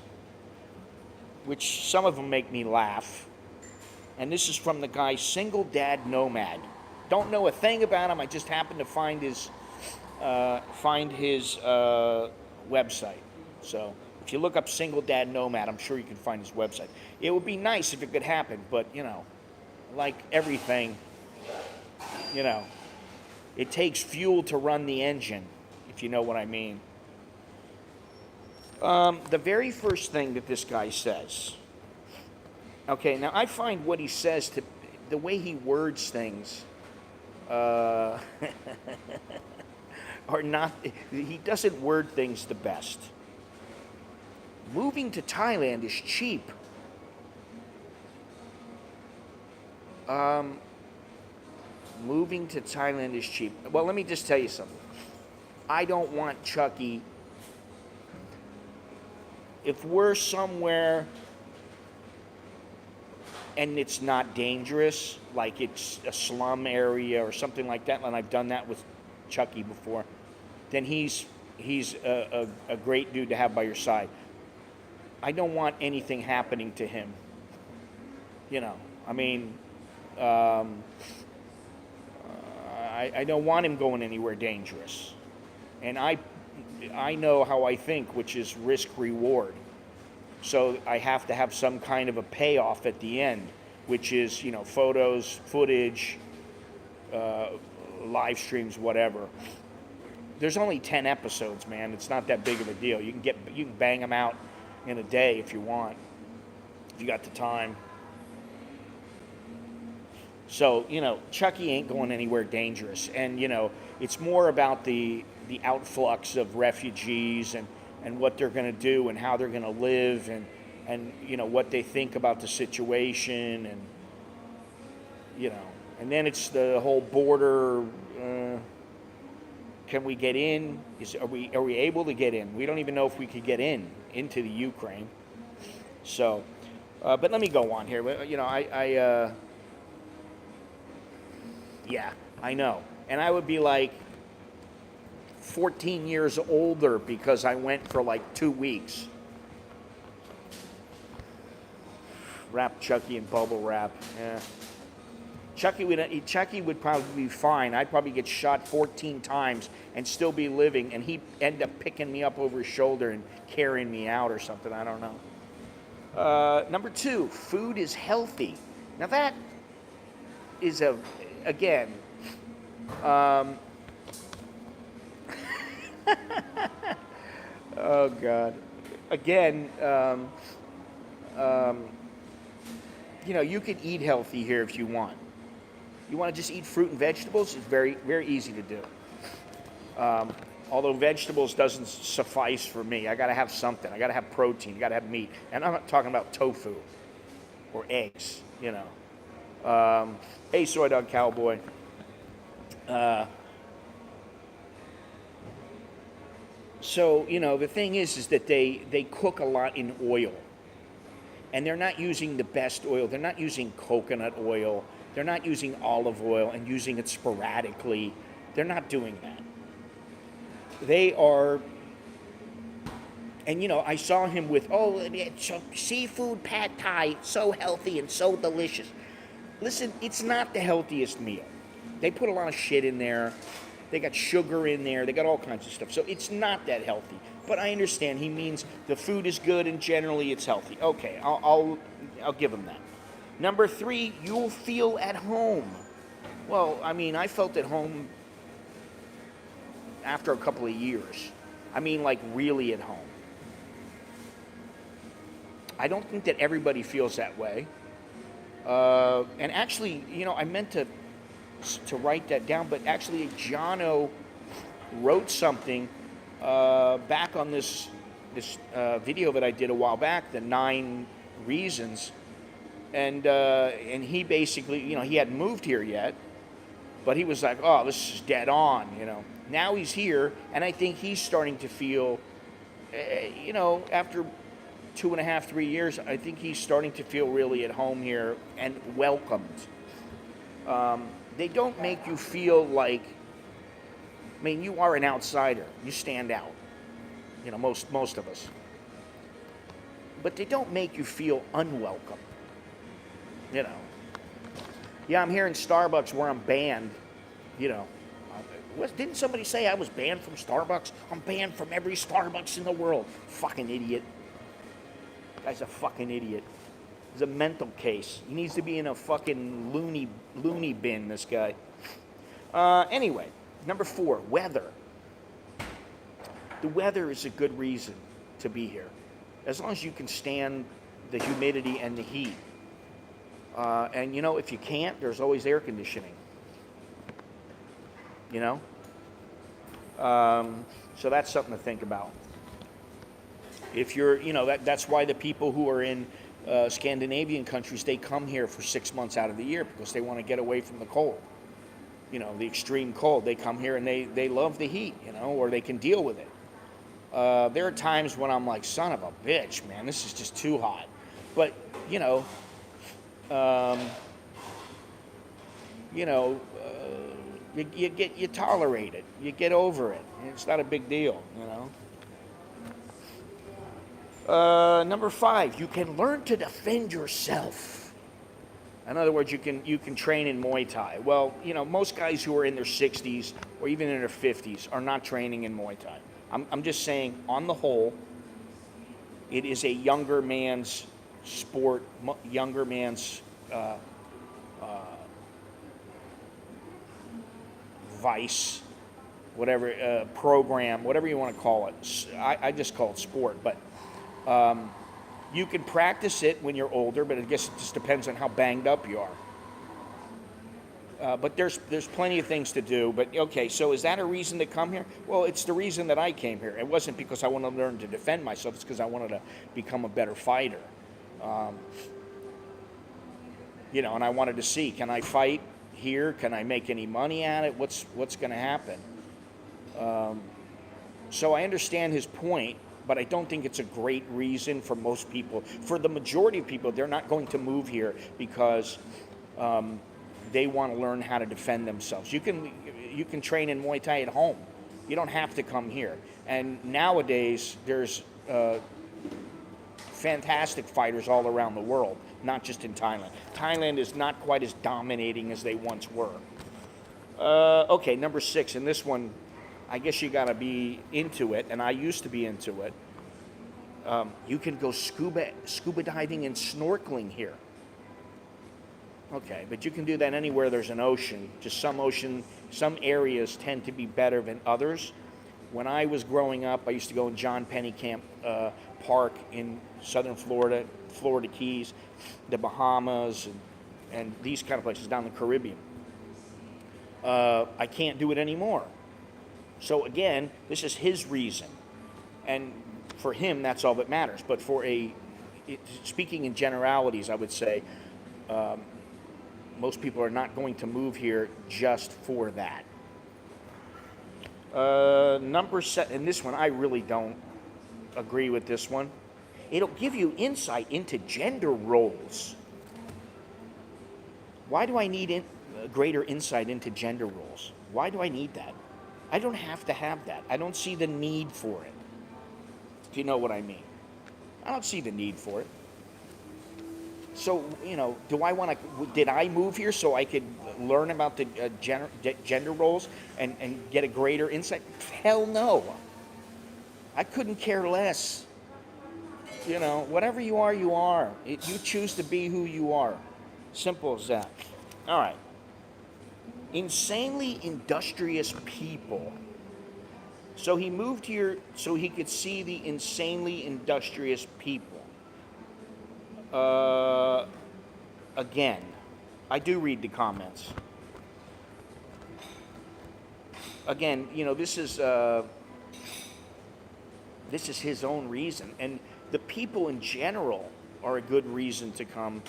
which some of them make me laugh. And this is from the guy Single Dad Nomad. Don't know a thing about him. I just happened to find his website. So if you look up Single Dad Nomad, I'm sure you can find his website. It would be nice if it could happen, but like everything, it takes fuel to run the engine, if you know what I mean. The very first thing that this guy says. Okay, now I find what he says, the way he words things, are not, he doesn't word things the best. moving to Thailand is cheap. Moving to Thailand is cheap. Well, let me just tell you something. I don't want Chucky. If we're somewhere and it's not dangerous, like it's a slum area or something like that, and I've done that with Chucky before, then he's a great dude to have by your side. I don't want anything happening to him. You know, I mean, I don't want him going anywhere dangerous. And I know how I think, which is risk reward. So I have to have some kind of a payoff at the end, which is, you know, photos, footage, live streams, whatever. There's only 10 episodes, man. It's not that big of a deal. You can bang them out in a day if you want, if you got the time. So, you know, Chucky ain't going anywhere dangerous. And, you know, it's more about the outflux of refugees and what they're going to do and how they're going to live and, you know, what they think about the situation and, you know. And then it's the whole border, can we get in? Are we able to get in? We don't even know if we could get into the Ukraine. So, but let me go on here. You know, yeah, I know. And I would be like 14 years older because I went for like 2 weeks. Wrap Chucky in bubble wrap. Yeah. Chucky would probably be fine. I'd probably get shot 14 times and still be living, and he'd end up picking me up over his shoulder and carrying me out or something. I don't know. Number 2, food is healthy. Now that is again, oh God, again, you know, you can eat healthy here if you want. You want to just eat fruit and vegetables? It's very, very easy to do. Although vegetables doesn't suffice for me. I got to have something. I got to have protein. I got to have meat. And I'm not talking about tofu or eggs, you know. Hey, Soy Dog Cowboy. So, you know, the thing is that they cook a lot in oil. And they're not using the best oil. They're not using coconut oil. They're not using olive oil and using it sporadically. They're not doing that. They are, and you know, I saw him with, seafood pad thai, so healthy and so delicious. Listen, it's not the healthiest meal. They put a lot of shit in there. They got sugar in there. They got all kinds of stuff. So it's not that healthy. But I understand he means the food is good and generally it's healthy. Okay, I'll give him that. Number 3, you'll feel at home. Well, I mean, I felt at home after a couple of years. I mean, like really at home. I don't think that everybody feels that way. And actually, you know, I meant to write that down, but actually Jono wrote something back on this video that I did a while back, the 9 reasons, and he basically, you know, he hadn't moved here yet, but he was like, oh, this is dead on, you know. Now he's here, and I think he's starting to feel, you know, after 2.5, 3 years, I think he's starting to feel really at home here and welcomed. They don't make you feel like, I mean, you are an outsider. You stand out. You know, most of us. But they don't make you feel unwelcome. You know. Yeah, I'm here in Starbucks where I'm banned. You know. Didn't somebody say I was banned from Starbucks? I'm banned from every Starbucks in the world. Fucking idiot. Guy's a fucking idiot. He's a mental case. He needs to be in a fucking loony bin, this guy. Anyway, number 4, weather. The weather is a good reason to be here. As long as you can stand the humidity and the heat. And, you know, if you can't, there's always air conditioning. You know? So that's something to think about. If you're, that's why the people who are in Scandinavian countries, they come here for 6 months out of the year because they want to get away from the cold. The extreme cold. They come here and they love the heat, or they can deal with it. There are times when I'm like, son of a bitch, man, this is just too hot. But, you tolerate it. You get over it. It's not a big deal, Number 5, you can learn to defend yourself. In other words, you can train in Muay Thai. Well, most guys who are in their 60s or even in their 50s are not training in Muay Thai. I'm just saying, on the whole, it is a younger man's sport, younger man's vice, whatever, program, whatever you want to call it. I just call it sport, but you can practice it when you're older, but I guess it just depends on how banged up you are. But there's plenty of things to do. But okay, so is that a reason to come here? Well, it's the reason that I came here. It wasn't because I wanted to learn to defend myself. It's because I wanted to become a better fighter. And I wanted to see, can I fight here? Can I make any money at it? What's going to happen? So I understand his point, but I don't think it's a great reason for most people. For the majority of people, they're not going to move here because they want to learn how to defend themselves. You can train in Muay Thai at home. You don't have to come here. And nowadays, there's fantastic fighters all around the world, not just in Thailand. Thailand is not quite as dominating as they once were. Okay, number 6, and this one, I guess you got to be into it, and I used to be into it. You can go scuba diving and snorkeling here. Okay, but you can do that anywhere there's an ocean. Just some areas tend to be better than others. When I was growing up, I used to go in John Pennekamp Park in southern Florida, Florida Keys, the Bahamas, and these kind of places down the Caribbean. I can't do it anymore. So again, this is his reason. And for him, that's all that matters. But speaking in generalities, I would say most people are not going to move here just for that. Number 7, and this one, I really don't agree with this one. It'll give you insight into gender roles. Why do I need greater insight into gender roles? Why do I need that? I don't have to have that. I don't see the need for it. Do you know what I mean? I don't see the need for it. So, did I move here so I could learn about the gender roles and get a greater insight? Hell no. I couldn't care less. Whatever you are, you are. You choose to be who you are. Simple as that. All right. Insanely industrious people. So he moved here so he could see the insanely industrious people. Again, I do read the comments. Again, this is his own reason, and the people in general are a good reason to come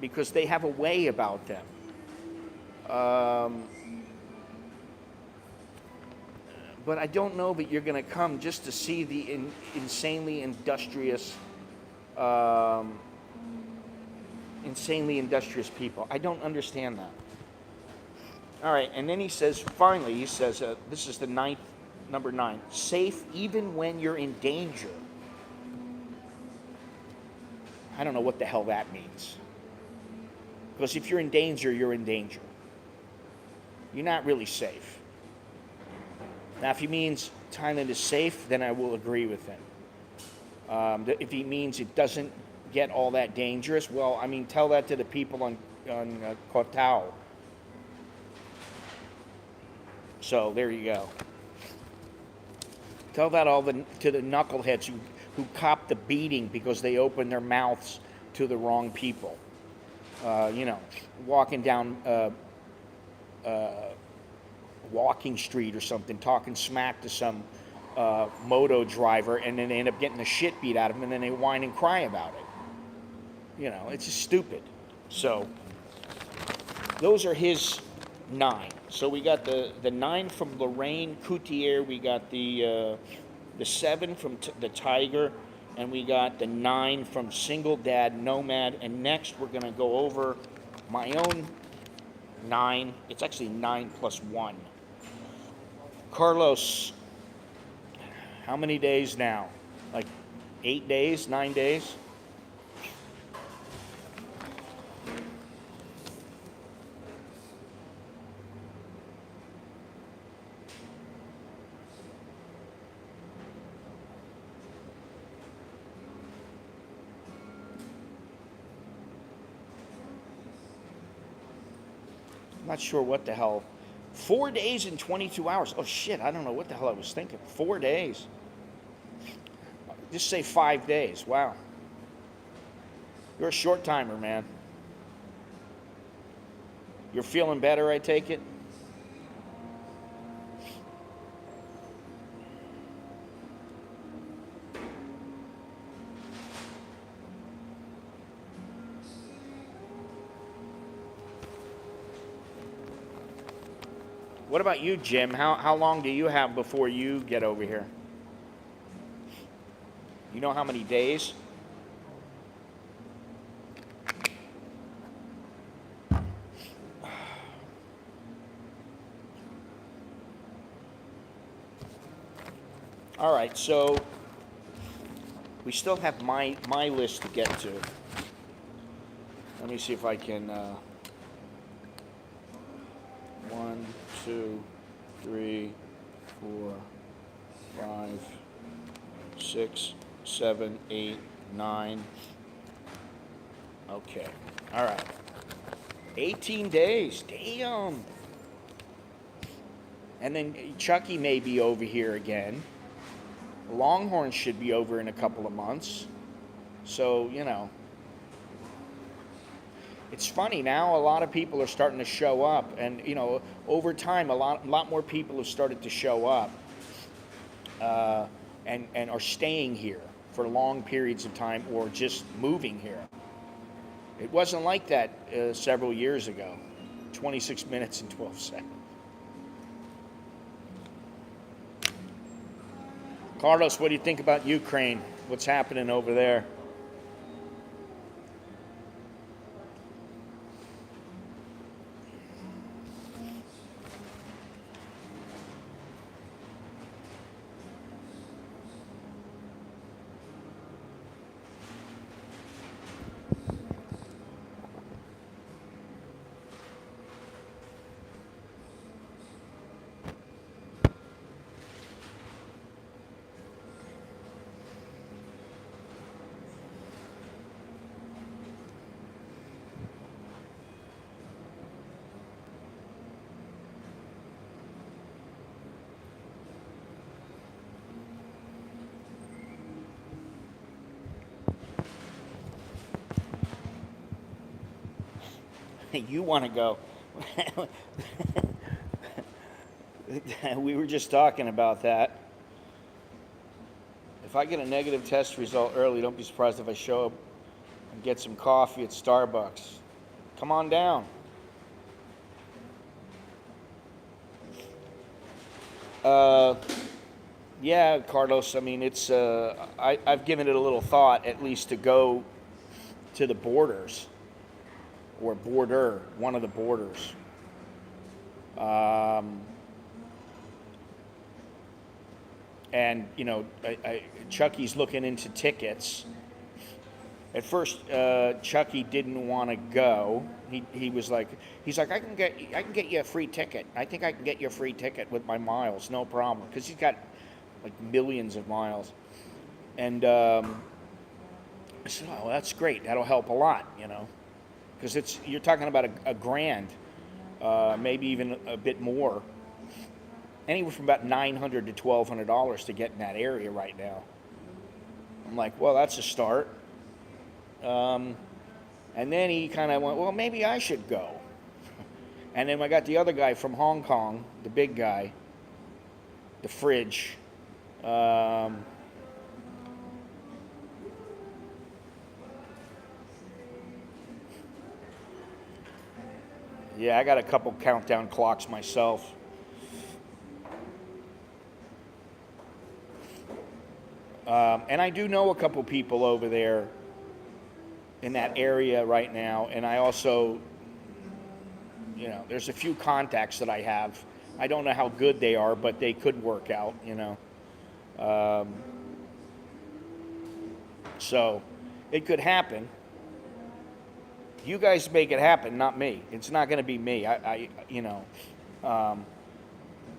because they have a way about them. But I don't know that you're going to come just to see the insanely industrious people. I don't understand that. All right, and then he says, finally, this is the number 9, safe even when you're in danger. I don't know what the hell that means. Because if you're in danger, you're in danger. You're not really safe. Now, if he means Thailand is safe, then I will agree with him. If he means it doesn't get all that dangerous, well, tell that to the people on Koh Tao. So there you go. Tell that to the knuckleheads who cop the beating because they opened their mouths to the wrong people. Walking down Walking Street or something, talking smack to some moto driver, and then they end up getting the shit beat out of them, and then they whine and cry about it. You know, it's just stupid. So those are his 9. So we got the 9 from Lorraine Coutier, we got the 7 from the Tiger, and we got the 9 from Single Dad Nomad. And next we're going to go over my own 9. It's actually 9 plus 1. Carlos, how many days now? Like 8 days, 9 days? I'm not sure what the hell. 4 days and 22 hours. Oh shit, I don't know what the hell I was thinking. 4 days. Just say 5 days. Wow. You're a short timer, man. You're feeling better, I take it? What about you, Jim? How long do you have before you get over here? You know how many days? All right, so we still have my list to get to. Let me see if I can. 1, 2, 3, 4, 5, 6, 7, 8, 9. Okay. All right. 18 days. Damn. And then Chucky may be over here again. Longhorn should be over in a couple of months. So, you know. It's funny now, a lot of people are starting to show up, and you know, over time a lot more people have started to show up and are staying here for long periods of time or just moving here. It wasn't like that several years ago. 26 minutes and 12 seconds. Carlos, what do you think about Ukraine? What's happening over there? You want to go. We were just talking about that. If I get a negative test result early, don't be surprised if I show up and get some coffee at Starbucks. Come on down. Yeah, Carlos, I mean, it's, I've given it a little thought, at least to go to the borders. Or border, one of the borders. And, you know, Chucky's looking into tickets. At first, Chucky didn't want to go. He was like, he's like, I can get you a free ticket. I think I can get you a free ticket with my miles, no problem. Because he's got like millions of miles. And I said, oh, that's great. That'll help a lot, you know. Because you're talking about a grand, maybe even a bit more, anywhere from about $900 to $1,200 to get in that area right now. I'm like, well, that's a start. And then he kind of went, well, maybe I should go. And then I got the other guy from Hong Kong, the big guy, the fridge, Um, yeah, I got a couple countdown clocks myself. And I do know a couple people over there in that area right now, and I also, there's a few contacts that I have. I don't know how good they are, but they could work out. Um, so it could happen. You guys make it happen, not me. It's not going to be me. Um,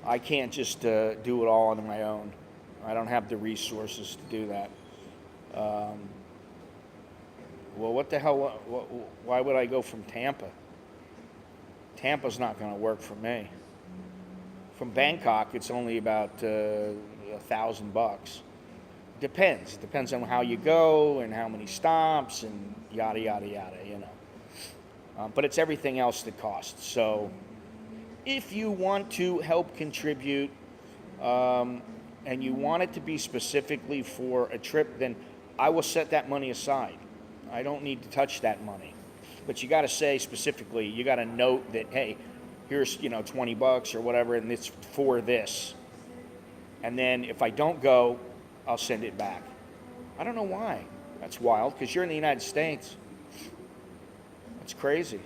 I can't just do it all on my own. I don't have the resources to do that. Well, what the hell? Why would I go from Tampa? Tampa's not going to work for me. From Bangkok, it's only about $1,000. Depends. It depends on how you go and how many stops and yada yada yada. But it's everything else that costs. So, if you want to help contribute, and you want it to be specifically for a trip, then I will set that money aside. I don't need to touch that money. But you got to say specifically, you got to note that, hey, here's, $20 or whatever, and it's for this. And then if I don't go, I'll send it back. I don't know why. That's wild, because you're in the United States. That's crazy.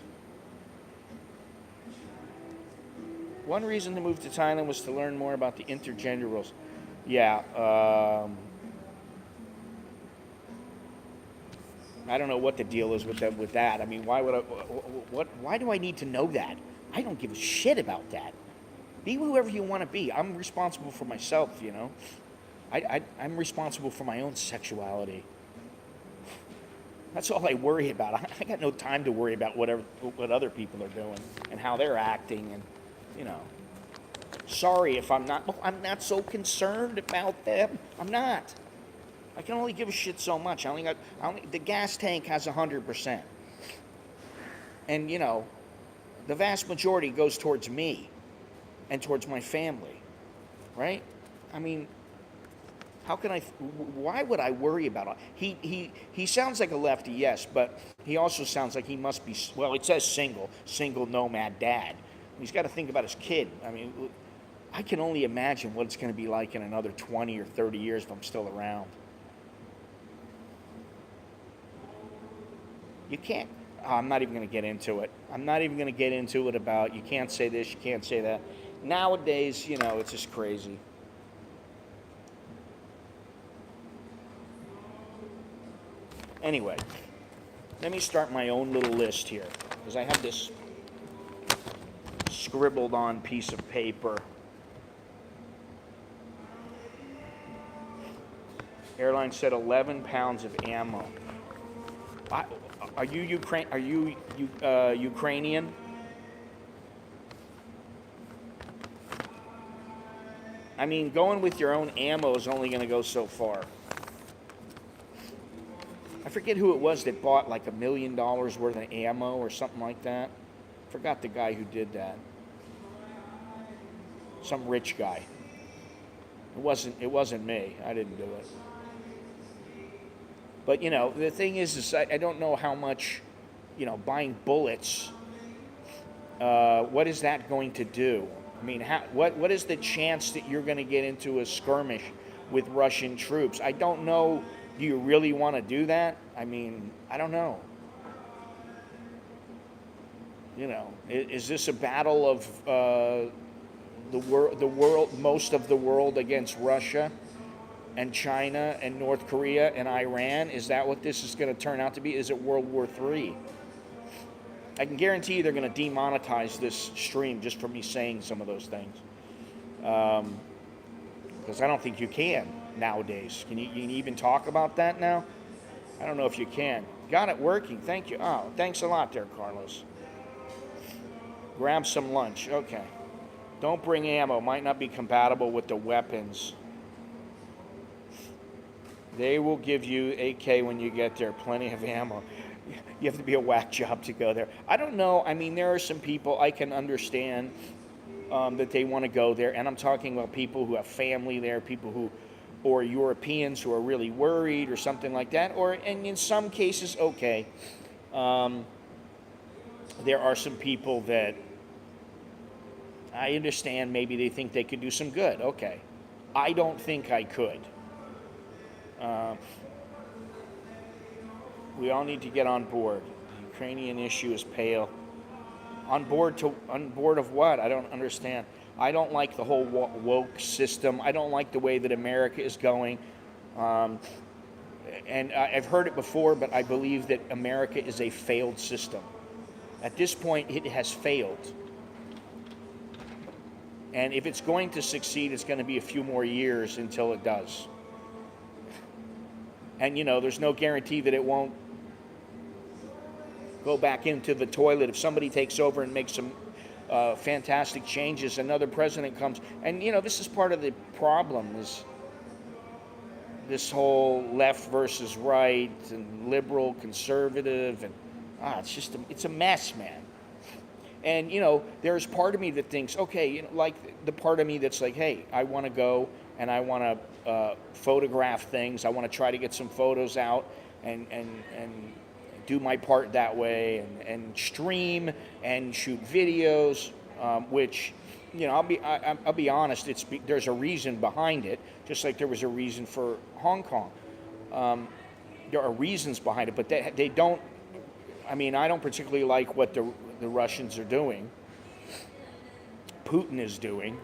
One reason to move to Thailand was to learn more about the intergender rules. Yeah, I don't know what the deal is with that. I mean, why do I need to know that? I don't give a shit about that. Be whoever you want to be. I'm responsible for myself, I'm responsible for my own sexuality. That's all I worry about. I got no time to worry about what other people are doing and how they're acting, and sorry if I'm not so concerned about them. I'm not. I can only give a shit so much. The gas tank has 100%. And the vast majority goes towards me and towards my family. Right? I mean, why would I worry about it? He sounds like a lefty, yes, but he also sounds like he must be, well, it says single nomad dad. He's got to think about his kid. I mean, I can only imagine what it's going to be like in another 20 or 30 years if I'm still around. You can't, I'm not even going to get into it. I'm not even going to get into it about you can't say this, you can't say that. Nowadays, it's just crazy. Anyway, let me start my own little list here, because I have this scribbled on piece of paper. Airline said 11 pounds of ammo. Are you Ukrainian? I mean, going with your own ammo is only going to go so far. I forget who it was that bought like $1 million worth of ammo or something like that. Forgot the guy who did that. Some rich guy. It wasn't me. I didn't do it. But the thing is I don't know how much, buying bullets. What is that going to do? I mean, what is the chance that you're going to get into a skirmish with Russian troops? I don't know. Do you really want to do that? I mean, I don't know. Is this a battle of the world, most of the world against Russia and China and North Korea and Iran? Is that what this is going to turn out to be? Is it World War III? I can guarantee you they're going to demonetize this stream just for me saying some of those things. Because I don't think you can nowadays. Can you even talk about that now? I don't know if you can. Got it working. Thank you. Oh, thanks a lot there, Carlos. Grab some lunch. Okay. Don't bring ammo. Might not be compatible with the weapons. They will give you AK when you get there. Plenty of ammo. You have to be a whack job to go there. I don't know. I mean, there are some people I can understand that they want to go there. And I'm talking about people who have family there, people who or Europeans who are really worried or something like that. And in some cases, okay, there are some people that I understand maybe they think they could do some good. Okay. I don't think I could. We all need to get on board. The Ukrainian issue is pale. On board of what? I don't understand. I don't like the whole woke system. I don't like the way that America is going. And I've heard it before, but I believe that America is a failed system. At this point, it has failed. And if it's going to succeed, it's going to be a few more years until it does. And, there's no guarantee that it won't go back into the toilet. If somebody takes over and makes some fantastic changes, another president comes. And, this is part of the problem, is this whole left versus right and liberal, conservative. And it's a mess, man. And, there's part of me that thinks, okay, like the part of me that's like, hey, I want to go and I want to photograph things. I want to try to get some photos out and do my part that way and stream and shoot videos, which, I'll be honest, there's a reason behind it, just like there was a reason for Hong Kong. There are reasons behind it, but they don't. I don't particularly like what the Russians are doing, Putin is doing,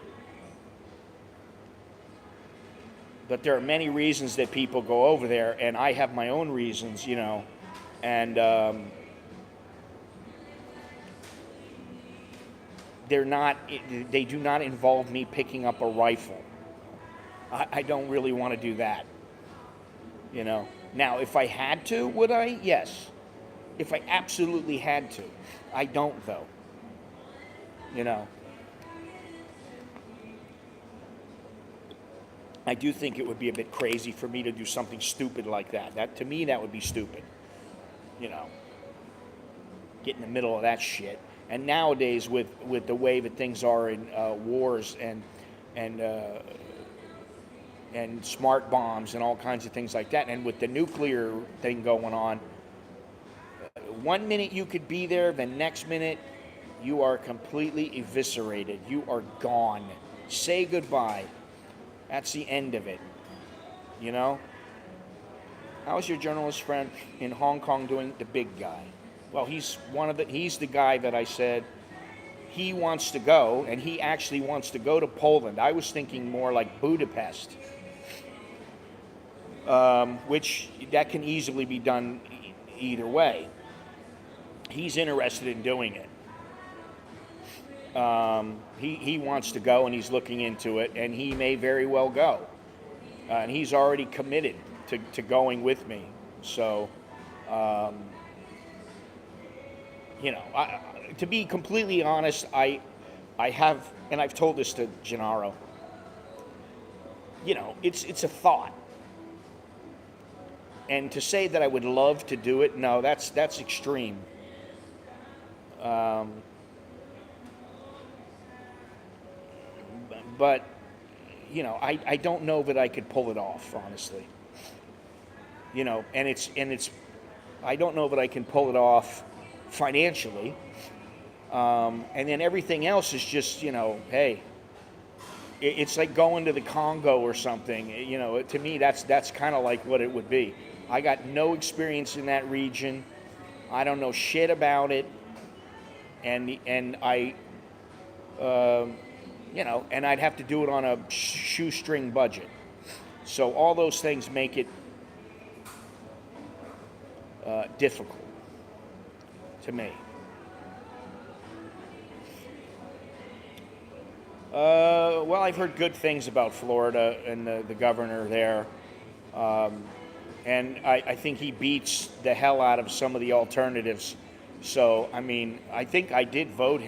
but there are many reasons that people go over there, and I have my own reasons, and they do not involve me picking up a rifle. I don't really want to do that, Now, if I had to, would I? Yes. If I absolutely had to. I don't, though. I do think it would be a bit crazy for me to do something stupid like that. To me, that would be stupid. Get in the middle of that shit. And nowadays, with the way that things are in wars and smart bombs and all kinds of things like that, and with the nuclear thing going on, 1 minute you could be there, the next minute you are completely eviscerated. You are gone. Say goodbye. That's the end of it. How's your journalist friend in Hong Kong doing? The big guy. Well, he's the guy that I said he wants to go, and he actually wants to go to Poland. I was thinking more like Budapest, which that can easily be done either way. He's interested in doing it. He wants to go, and he's looking into it, and he may very well go. And he's already committed to going with me. So, to be completely honest, I have, and I've told this to Gennaro, it's a thought. And to say that I would love to do it, no, that's extreme. But I don't know that I could pull it off, honestly. And it's I don't know that I can pull it off financially. And then everything else is just, hey, it's like going to the Congo or something. To me, that's kind of like what it would be. I got no experience in that region. I don't know shit about it. And I, and I'd have to do it on a shoestring budget. So all those things make it difficult to me. Well, I've heard good things about Florida and the governor there. And I think he beats the hell out of some of the alternatives. So, I think I did vote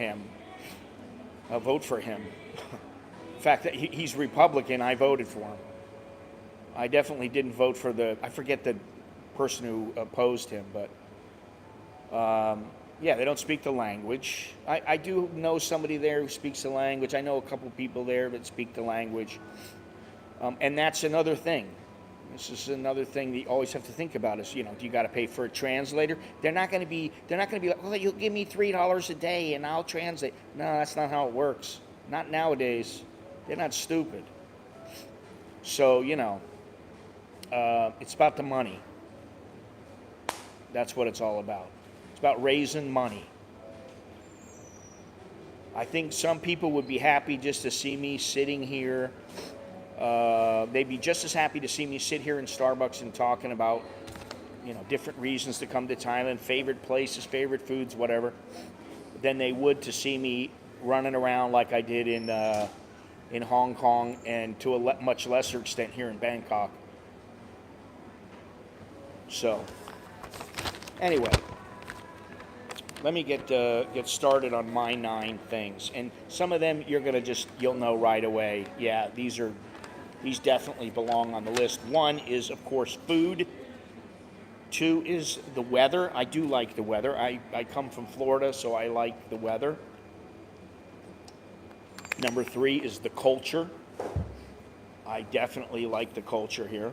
for him. In fact, he's Republican. I voted for him. I definitely didn't vote for I forget the person who opposed him, but yeah, they don't speak the language. I do know somebody there who speaks the language. I know a couple people there that speak the language. And that's another thing. This is another thing that you always have to think about is, do you got to pay for a translator? They're not going to be like, well, you'll give me $3 a day and I'll translate. No, that's not how it works. Not nowadays. They're not stupid. So, it's about the money. That's what it's all about. It's about raising money. I think some people would be happy just to see me sitting here. They'd be just as happy to see me sit here in Starbucks and talking about, different reasons to come to Thailand, favorite places, favorite foods, whatever, than they would to see me running around like I did in Hong Kong and to a much lesser extent here in Bangkok. So, anyway. Let me get started on my 9 things, and some of them you'll know right away. Yeah, these definitely belong on the list. 1 is, of course, food. 2 is the weather. I do like the weather. I come from Florida, so I like the weather. Number 3 is the culture. I definitely like the culture here.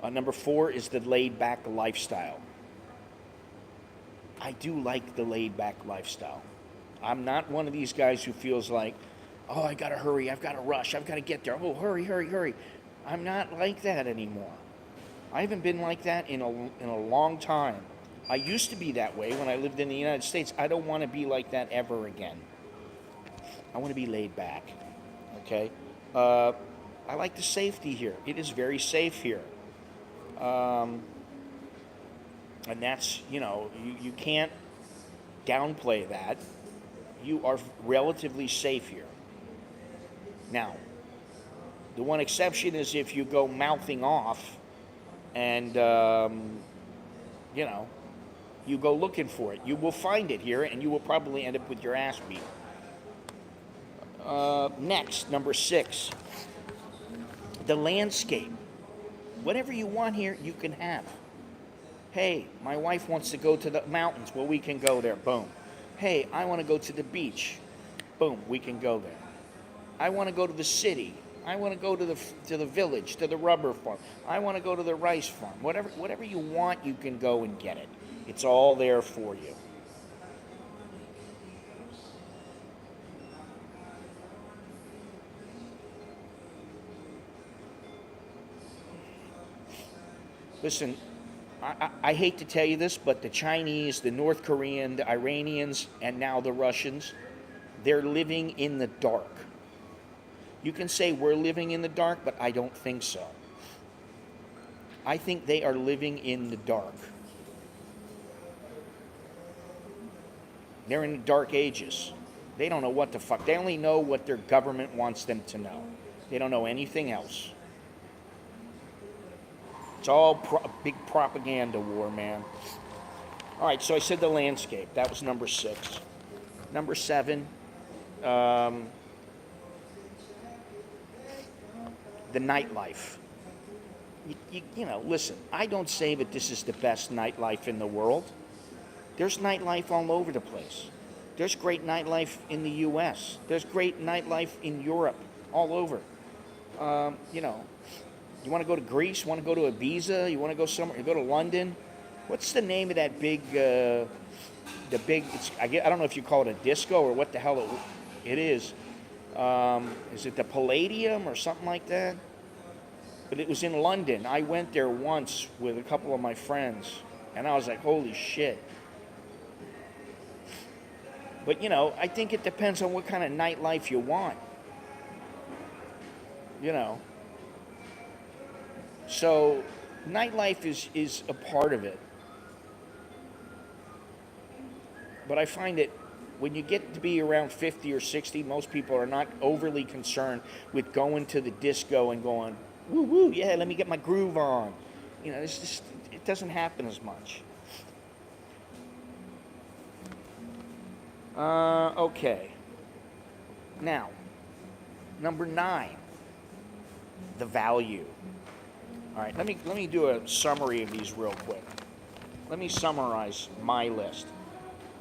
Number 4 is the laid-back lifestyle. I do like the laid-back lifestyle. I'm not one of these guys who feels like, oh, I gotta hurry, I've gotta rush, I've gotta get there, oh, hurry, hurry, hurry. I'm not like that anymore. I haven't been like that in a long time. I used to be that way when I lived in the United States. I don't want to be like that ever again. I want to be laid back, okay? I like the safety here. It is very safe here. And that's, you can't downplay that. You are relatively safe here. Now, the one exception is if you go mouthing off and, you go looking for it. You will find it here, and you will probably end up with your ass beat. Next, number 6, the landscape. Whatever you want here, you can have. Hey, my wife wants to go to the mountains. Well, we can go there. Boom. Hey, I want to go to the beach. Boom, we can go there. I want to go to the city. I want to go to the village, to the rubber farm. I want to go to the rice farm. Whatever you want, you can go and get it. It's all there for you. Listen, I hate to tell you this, but the Chinese, the North Korean, the Iranians, and now the Russians, they're living in the dark. You can say we're living in the dark, but I don't think so. I think they are living in the dark. They're in the dark ages. They don't know what the fuck. They only know what their government wants them to know. They don't know anything else. It's all big propaganda war, man. All right, so I said the landscape. That was number 6. Number 7, the nightlife. Listen, I don't say that this is the best nightlife in the world. There's nightlife all over the place. There's great nightlife in the U.S. There's great nightlife in Europe, all over. You want to go to Greece? You want to go to Ibiza? You want to go somewhere? You go to London? What's the name of that big, I don't know if you call it a disco or what the hell it is. Is it the Palladium or something like that? But it was in London. I went there once with a couple of my friends, and I was like, holy shit. But, I think it depends on what kind of nightlife you want. So, nightlife is a part of it. But I find that when you get to be around 50 or 60, most people are not overly concerned with going to the disco and going, woo woo, yeah, let me get my groove on. It doesn't happen as much. Okay. Now, number 9, the value. All right, let me do a summary of these real quick. Let me summarize my list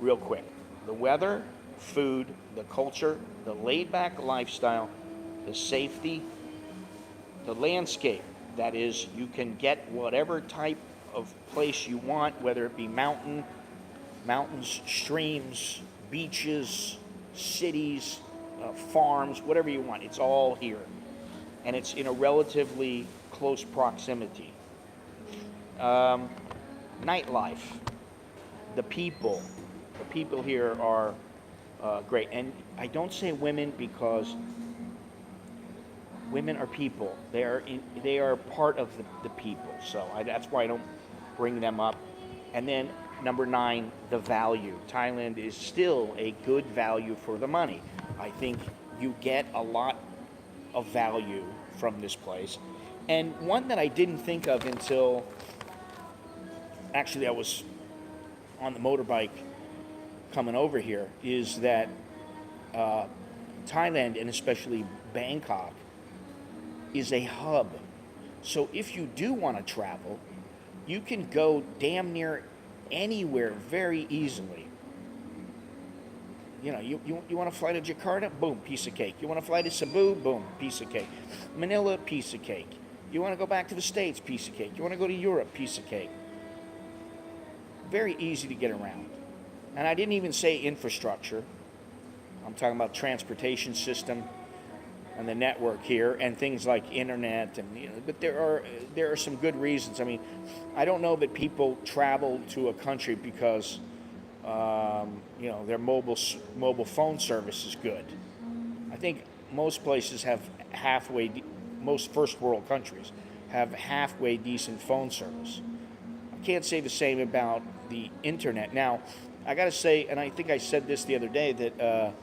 real quick. The weather, food, the culture, the laid-back lifestyle, the safety, the landscape. That is, you can get whatever type of place you want, whether it be mountains, streams, beaches, cities, farms, whatever you want. It's all here. And it's in a relatively close proximity. Nightlife, the people here are great. And I don't say women because women are people. They are part of the people. So that's why I don't bring them up. And then number 9, the value. Thailand is still a good value for the money. I think you get a lot of value from this place. And one that I didn't think of until actually I was on the motorbike coming over here is that Thailand, and especially Bangkok, is a hub. So if you do want to travel, you can go damn near anywhere very easily. You know, you want to fly to Jakarta? Boom, piece of cake. You want to fly to Cebu? Boom, piece of cake. Manila, piece of cake. You want to go back to the States? Piece of cake. You want to go to Europe? Piece of cake. Very easy to get around. And I didn't even say infrastructure. I'm talking about transportation system and the network here and things like internet and but there are some good reasons. I mean, I don't know that people travel to a country because their mobile phone service is good. I think most places have most first world countries have halfway decent phone service. I can't say the same about the internet. Now, I got to say, and I think I said this the other day, that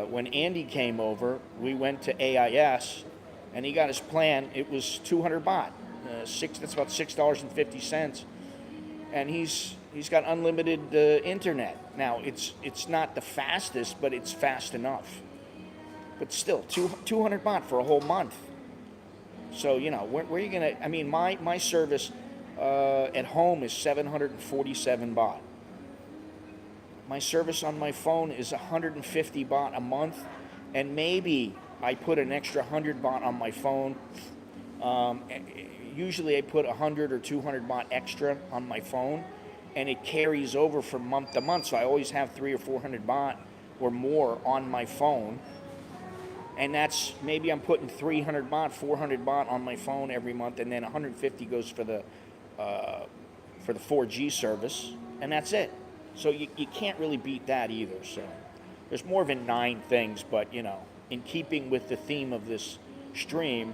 when Andy came over, we went to AIS, and he got his plan. It was 200 baht, that's about $6.50, and he's got unlimited internet. Now, it's not the fastest, but it's fast enough. But still, 200 baht for a whole month. So, where are you going to... I mean, my service at home is 747 baht. My service on my phone is 150 baht a month, and maybe I put an extra 100 baht on my phone. Usually I put 100 or 200 baht extra on my phone, and it carries over from month to month, so I always have 300 or 400 baht or more on my phone. And that's, maybe I'm putting 300 baht, 400 baht on my phone every month, and then 150 goes for the 4G service, and that's it. So you can't really beat that either. So there's more than 9 things, but in keeping with the theme of this stream,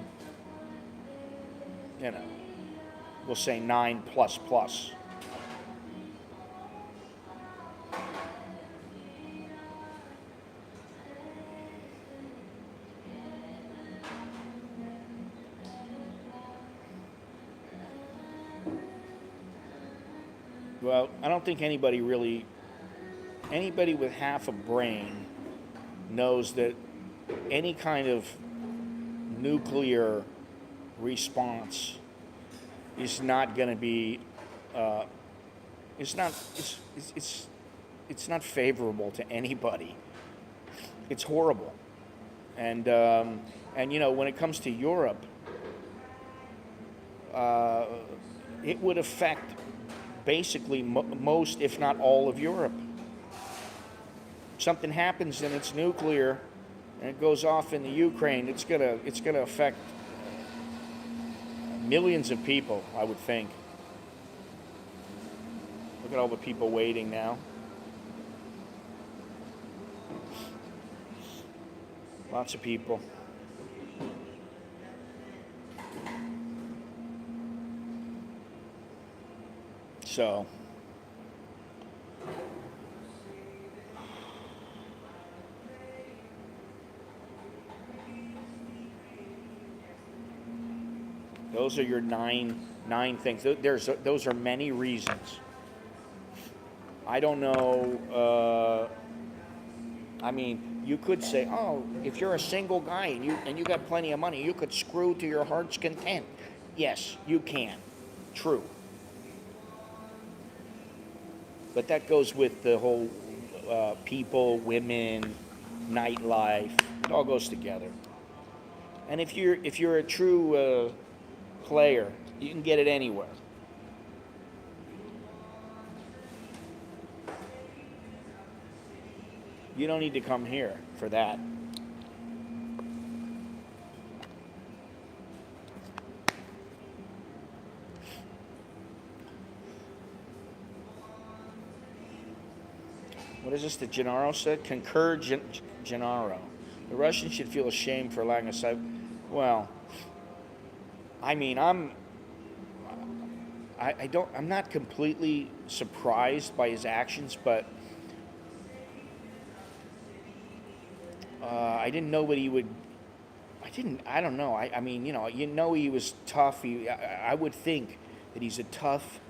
we'll say 9 plus plus. Well, I don't think anybody with half a brain knows that any kind of nuclear response is not going to be, it's not favorable to anybody. It's horrible. And when it comes to Europe, it would affect basically most, if not all, of Europe. Something happens and it's nuclear, and it goes off in the Ukraine. It's gonna affect millions of people, I would think. Look at all the people waiting now. Lots of people. So, those are your nine things. Those are many reasons. I don't know. I mean, you could say, oh, if you're a single guy and you got plenty of money, you could screw to your heart's content. Yes, you can. True. But that goes with the whole people, women, nightlife. It all goes together. And if you're a true player, you can get it anywhere. You don't need to come here for that. What is this that Gennaro said? Concur, Gennaro. The Russians should feel ashamed for lacking a site. Well, I mean, I'm not completely surprised by his actions, but I didn't know what he would. I don't know. I mean, he was tough. I would think that he's a tough,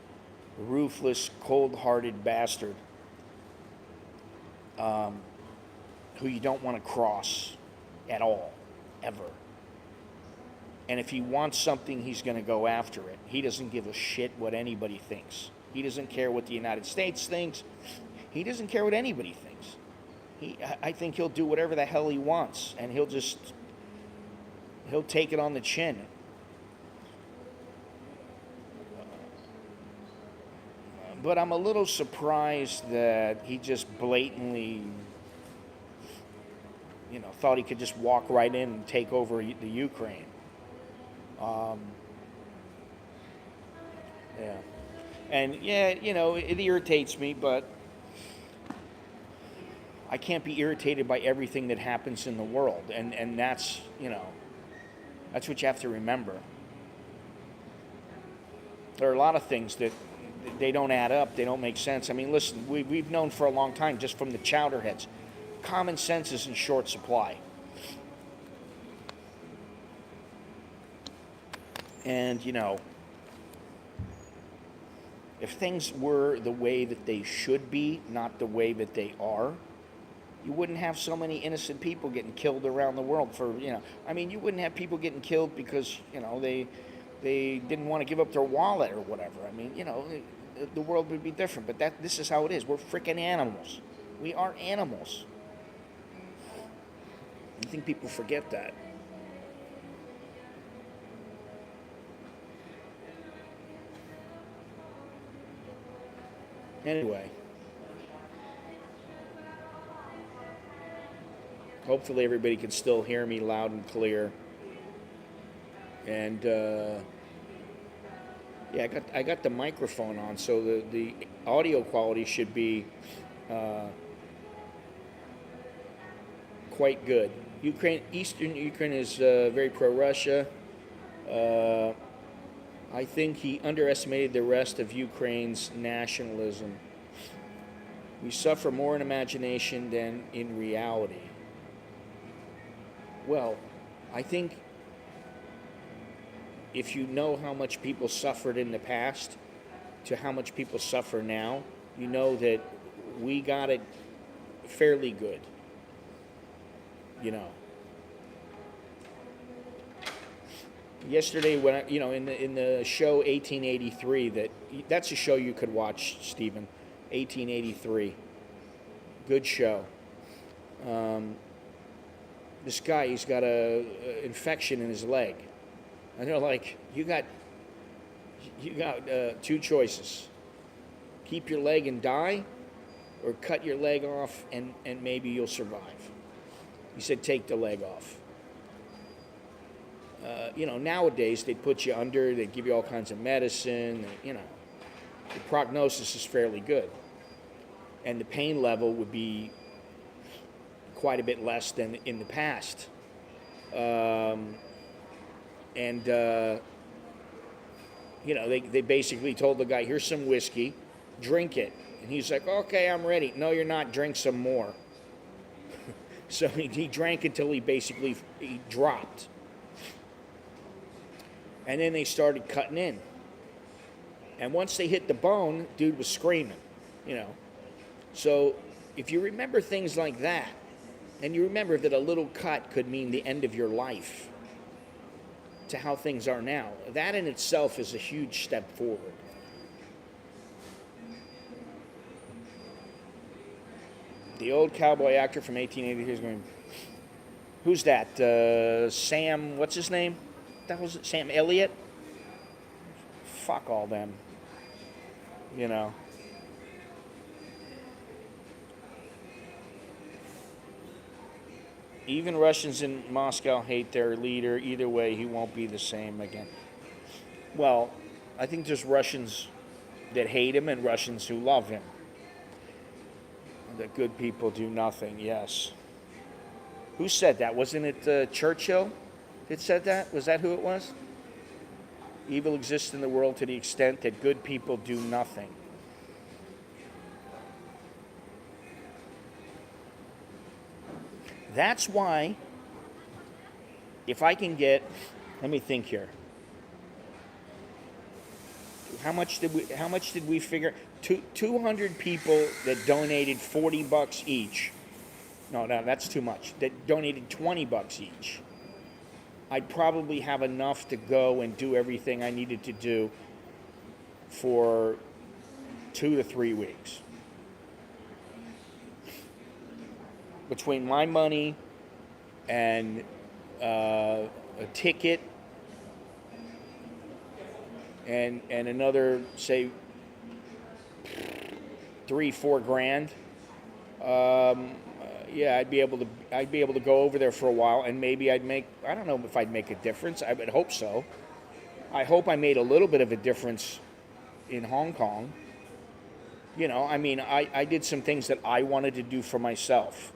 ruthless, cold-hearted bastard who you don't want to cross at all, ever. And if he wants something, he's going to go after it. He doesn't give a shit what anybody thinks. He doesn't care what the United States thinks. He doesn't care what anybody thinks. I think he'll do whatever the hell he wants, and he'll take it on the chin. But I'm a little surprised that he just blatantly, thought he could just walk right in and take over the Ukraine. Yeah. And yeah, it irritates me, but I can't be irritated by everything that happens in the world. And that's, that's what you have to remember. There are a lot of things that they don't add up. They don't make sense. I mean, listen, we've known for a long time, just from the chowderheads, common sense is in short supply. And, if things were the way that they should be, not the way that they are, you wouldn't have so many innocent people getting killed around the world for, I mean, you wouldn't have people getting killed because, they didn't want to give up their wallet or whatever. I mean, the world would be different, but this is how it is. We're freaking animals. We are animals. I think people forget that. Anyway, hopefully everybody can still hear me loud and clear. And yeah, I got the microphone on, so the audio quality should be quite good. Eastern Ukraine is very pro-Russia. I think he underestimated the rest of Ukraine's nationalism. We suffer more in imagination than in reality. Well, I think if you know how much people suffered in the past to how much people suffer now, you know that we got it fairly good. Yesterday, when in the show 1883, that's a show you could watch, Stephen. 1883, good show. This guy, he's got a infection in his leg, and they're like, you got two choices: keep your leg and die, or cut your leg off and maybe you'll survive. He said, take the leg off. Nowadays they'd put you under, they'd give you all kinds of medicine, the prognosis is fairly good. And the pain level would be quite a bit less than in the past. They basically told the guy, here's some whiskey, drink it. And he's like, okay, I'm ready. No, you're not, drink some more. So he drank until he dropped. And then they started cutting in. And once they hit the bone, dude was screaming, So if you remember things like that, and you remember that a little cut could mean the end of your life to how things are now, that in itself is a huge step forward. The old cowboy actor from 1883 is going, Who's that? Sam, what's his name? That was it, Sam Elliott? Fuck all them. You know. Even Russians in Moscow hate their leader. Either way, he won't be the same again. Well, I think there's Russians that hate him and Russians who love him. That good people do nothing, yes. Who said that? Wasn't it Churchill that said that? Was that who it was? Evil exists in the world to the extent that good people do nothing. That's why, if I can get, let me think here. How much did we figure? 200 people that donated $40 each. No, that's too much. That donated $20 each. I'd probably have enough to go and do everything I needed to do for 2 to 3 weeks. Between my money and a ticket and another, say, $3-4 grand, yeah, I'd be able to go over there for a while, and maybe I don't know if I'd make a difference. I would hope so. I hope I made a little bit of a difference in Hong Kong. You know, I mean, I did some things that I wanted to do for myself.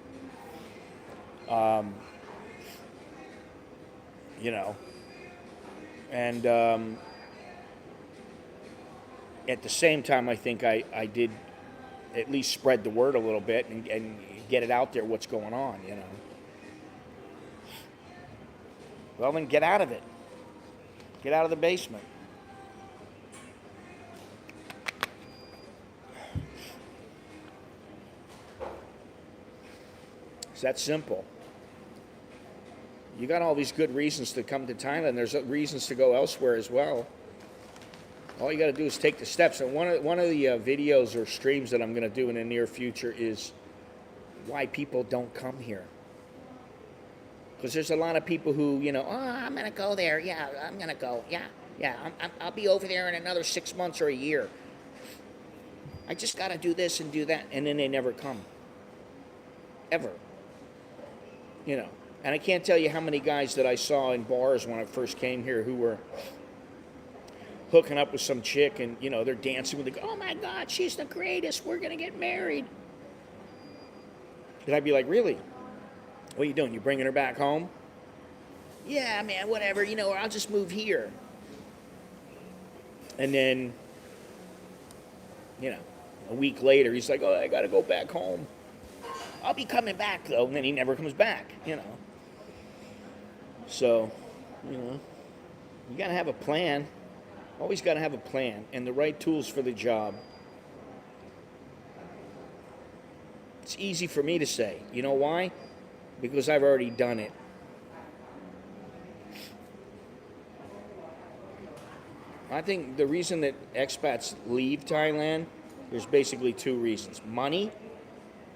You know, and at the same time, I think I did at least spread the word a little bit and get it out there what's going on, you know. Well, then get out of it. Get out of the basement. It's that simple. You got all these good reasons to come to Thailand. There's reasons to go elsewhere as well. All you got to do is take the steps. And one of the videos or streams that I'm going to do in the near future is why people don't come here. Because there's a lot of people who, you know, oh, I'm going to go there. Yeah, I'm going to go. Yeah, I'll be over there in another 6 months or a year. I just got to do this and do that. And then they never come. Ever. You know. And I can't tell you how many guys that I saw in bars when I first came here who were hooking up with some chick and, you know, they're dancing with the, oh my God, she's the greatest. We're going to get married. And I'd be like, really? What are you doing? You bringing her back home? Yeah, man, whatever, you know, or I'll just move here. And then, you know, a week later, he's like, oh, I got to go back home. I'll be coming back, though. And then he never comes back, you know. So, you know, you got to have a plan. Always got to have a plan and the right tools for the job. It's easy for me to say. You know why? Because I've already done it. I think the reason that expats leave Thailand, there's basically 2 reasons. Money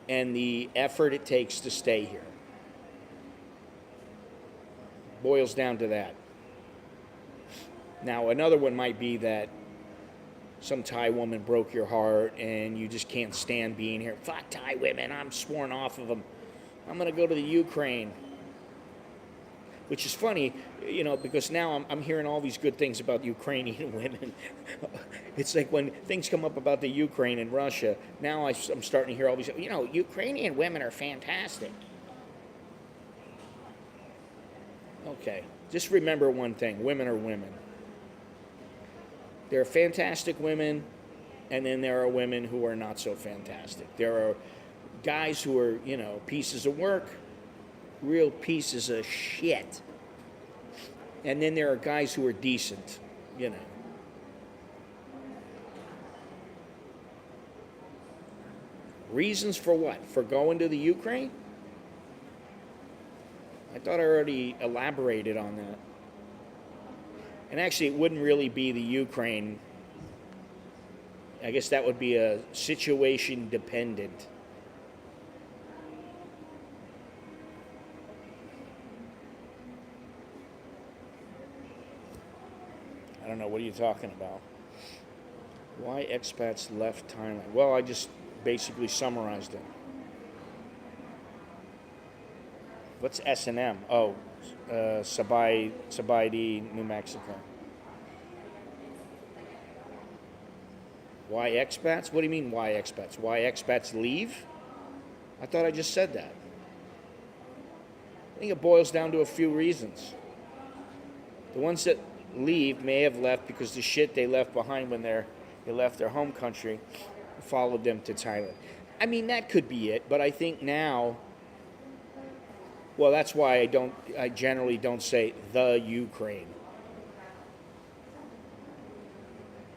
and the effort it takes to stay here. Boils down to that. Now, another one might be that some Thai woman broke your heart and you just can't stand being here. Fuck Thai women, I'm sworn off of them. I'm going to go to the Ukraine. Which is funny, you know, because now I'm hearing all these good things about Ukrainian women. It's like when things come up about the Ukraine and Russia, now I'm starting to hear all these, you know, Ukrainian women are fantastic. Okay, just remember one thing, women are women. There are fantastic women, and then there are women who are not so fantastic. There are guys who are, you know, pieces of work, real pieces of shit. And then there are guys who are decent, you know. Reasons for what? For going to the Ukraine? I thought I already elaborated on that. And actually, it wouldn't really be the Ukraine. I guess that would be a situation dependent. don't know. What are you talking about? Why expats left Thailand? Well, I just basically summarized it. What's S&M? Oh, Sabaidi, New Mexico. Why expats? What do you mean, why expats? Why expats leave? I thought I just said that. I think it boils down to a few reasons. The ones that leave may have left because the shit they left behind when they left their home country followed them to Thailand. I mean, that could be it, but I think now, well, that's why I generally don't say the Ukraine.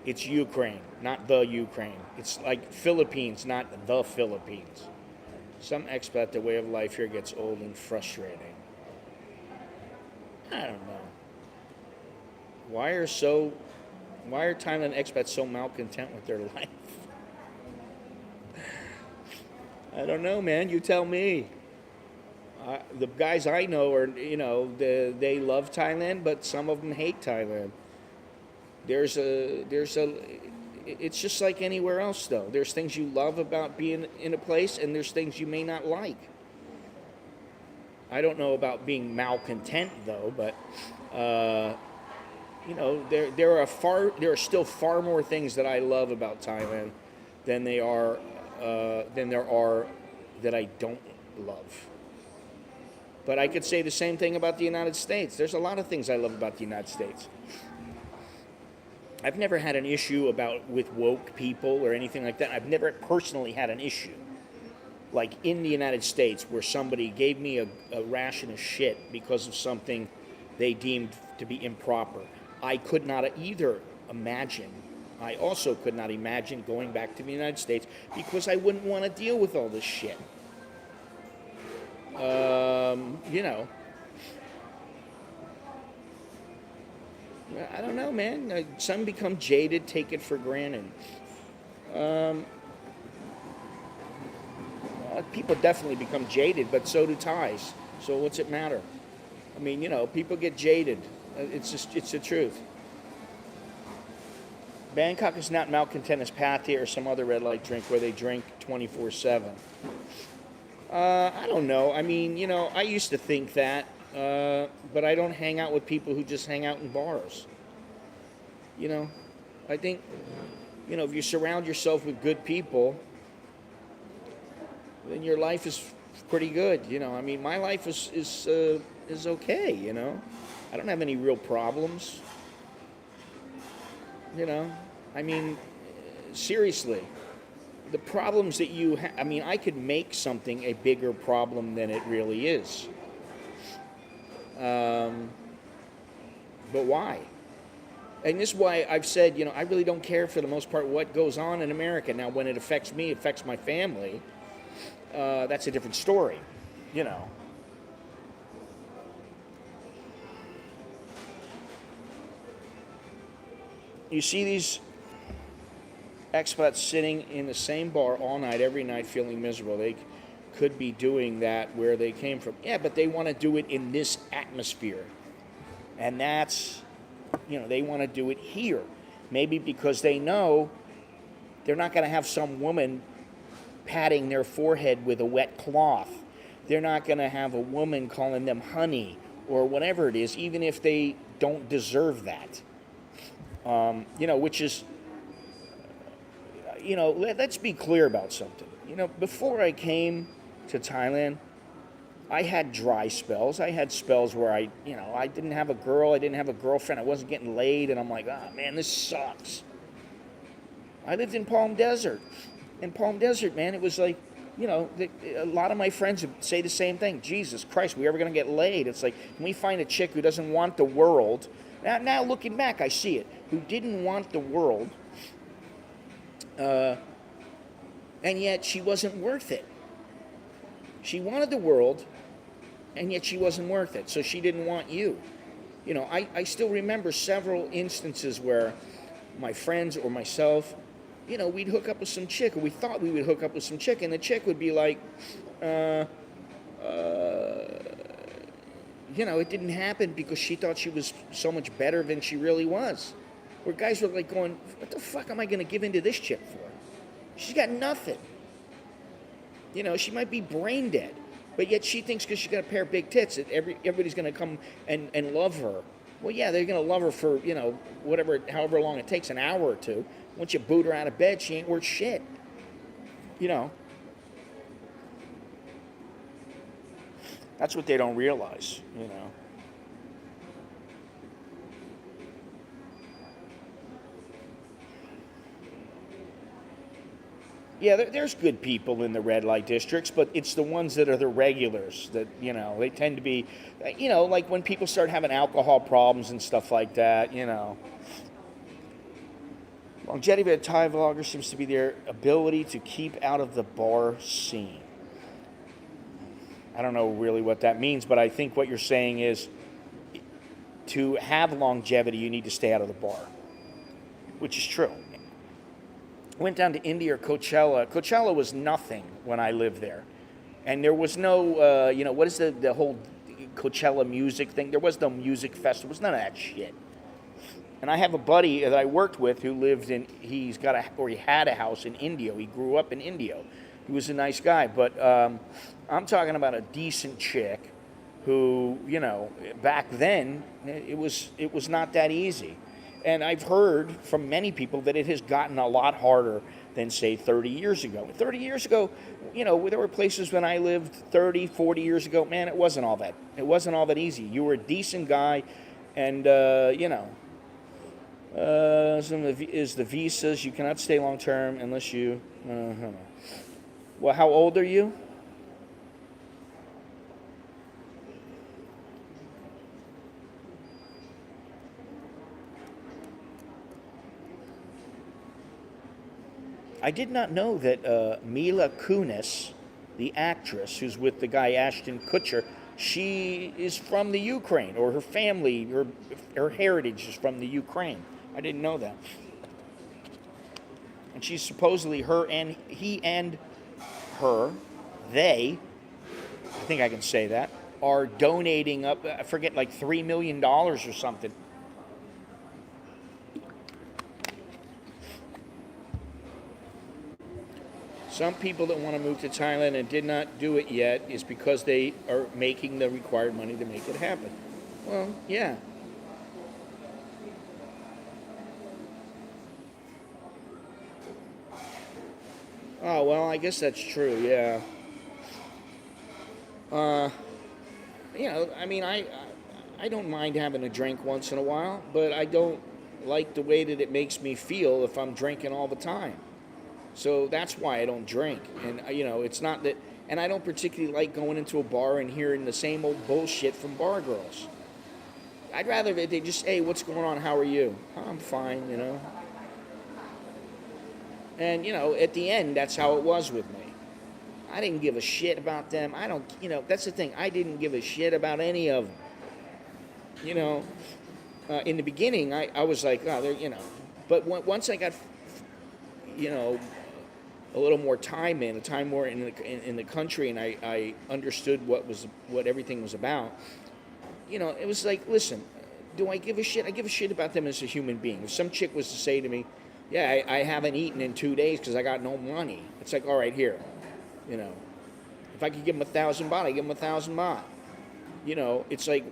It's Ukraine, not the Ukraine. It's like Philippines, not the Philippines. Some expat, the way of life here gets old and frustrating. I don't know. Why are Thailand expats so malcontent with their life? I don't know, man. You tell me. The guys I know are, they love Thailand, but some of them hate Thailand. It's just like anywhere else, though. There's things you love about being in a place, and there's things you may not like. I don't know about being malcontent, though, but there are still far more things that I love about Thailand than there are that I don't love. But I could say the same thing about the United States. There's a lot of things I love about the United States. I've never had an issue with woke people or anything like that. I've never personally had an issue, like in the United States, where somebody gave me a ration of shit because of something they deemed to be improper. I could not either imagine. I also could not imagine going back to the United States because I wouldn't want to deal with all this shit. I don't know, man. Some become jaded, take it for granted. People definitely become jaded, but so do Thais. So what's it matter? I mean, people get jaded. It's the truth. Bangkok is not malcontent as Pattaya or some other red light drink where they drink 24/7. I don't know. I mean, I used to think that, but I don't hang out with people who just hang out in bars. I think, if you surround yourself with good people, then your life is pretty good. I mean, my life is okay. I don't have any real problems. I mean, seriously. The problems that you have, I mean, I could make something a bigger problem than it really is. But why? And this is why I've said, I really don't care for the most part what goes on in America. Now, when it affects me, it affects my family, that's a different story, You see these expats sitting in the same bar all night, every night, feeling miserable. They could be doing that where they came from. Yeah, but they want to do it in this atmosphere. And that's, they want to do it here. Maybe because they know they're not going to have some woman patting their forehead with a wet cloth. They're not going to have a woman calling them honey or whatever it is, even if they don't deserve that. Which is, let's be clear about something. Before I came to Thailand, I had dry spells. I had spells where I didn't have a girl, I didn't have a girlfriend, I wasn't getting laid, and I'm like, man, this sucks. I lived in Palm Desert. In Palm Desert, man, it was like, a lot of my friends would say the same thing. Jesus Christ, we ever going to get laid? It's like, can we find a chick who doesn't want the world? Now looking back, I see it. Who didn't want the world, and yet she wasn't worth it. She wanted the world, and yet she wasn't worth it, so she didn't want you. I still remember several instances where my friends or myself, we'd hook up with some chick, or we thought we would hook up with some chick, and the chick would be like, it didn't happen because she thought she was so much better than she really was. where guys were like going, what the fuck am I going to give into this chick for? She's got nothing. You know, she might be brain dead, but yet she thinks because she's got a pair of big tits that everybody's going to come and love her. Well, yeah, they're going to love her for, you know, however long it takes, an hour or two. Once you boot her out of bed, she ain't worth shit. You know. That's what they don't realize, you know. Yeah, there's good people in the red light districts, but it's the ones that are the regulars that, you know, they tend to be, you know, like when people start having alcohol problems and stuff like that, you know. Longevity of a Thai vlogger seems to be their ability to keep out of the bar scene. I don't know really what that means, but I think what you're saying is to have longevity, you need to stay out of the bar, which is true. Went down to India or Coachella. Coachella was nothing when I lived there. And there was no, you know, what is the whole Coachella music thing? There was no music festival. There was none of that shit. And I have a buddy that I worked with who lived in, he had a house in Indio. He grew up in Indio. He was a nice guy. But I'm talking about a decent chick who, you know, back then, it was not that easy. And I've heard from many people that it has gotten a lot harder than, say, 30 years ago. 30 years ago, you know, there were places when I lived 30, 40 years ago, man, it wasn't all that easy. You were a decent guy, and, you know, some of the visas, you cannot stay long term unless you, well, how old are you? I did not know that Mila Kunis, the actress who's with the guy Ashton Kutcher, she is from the Ukraine, or her family, her heritage is from the Ukraine. I didn't know that. And she's supposedly they, I think I can say that, are donating up, I forget, like $3 million or something. Some people that want to move to Thailand and did not do it yet is because they are making the required money to make it happen. Well, yeah. Oh, well, I guess that's true, yeah. You know, I mean, I don't mind having a drink once in a while, but I don't like the way that it makes me feel if I'm drinking all the time. So that's why I don't drink. And, you know, it's not that, and I don't particularly like going into a bar and hearing the same old bullshit from bar girls. I'd rather they just, hey, what's going on? How are you? Oh, I'm fine, you know. And, you know, at the end, that's how it was with me. I didn't give a shit about them. I don't, you know, that's the thing. I didn't give a shit about any of them. You know, in the beginning, I was like, oh, they're, you know. But once I got, you know, a little more time more in the country, and I understood what everything was about. You know, it was like, listen, do I give a shit? I give a shit about them as a human being. If some chick was to say to me, yeah, I haven't eaten in 2 days because I got no money. It's like, all right, here, you know, if I could give them 1,000 baht, I give them 1,000 baht. You know, it's like,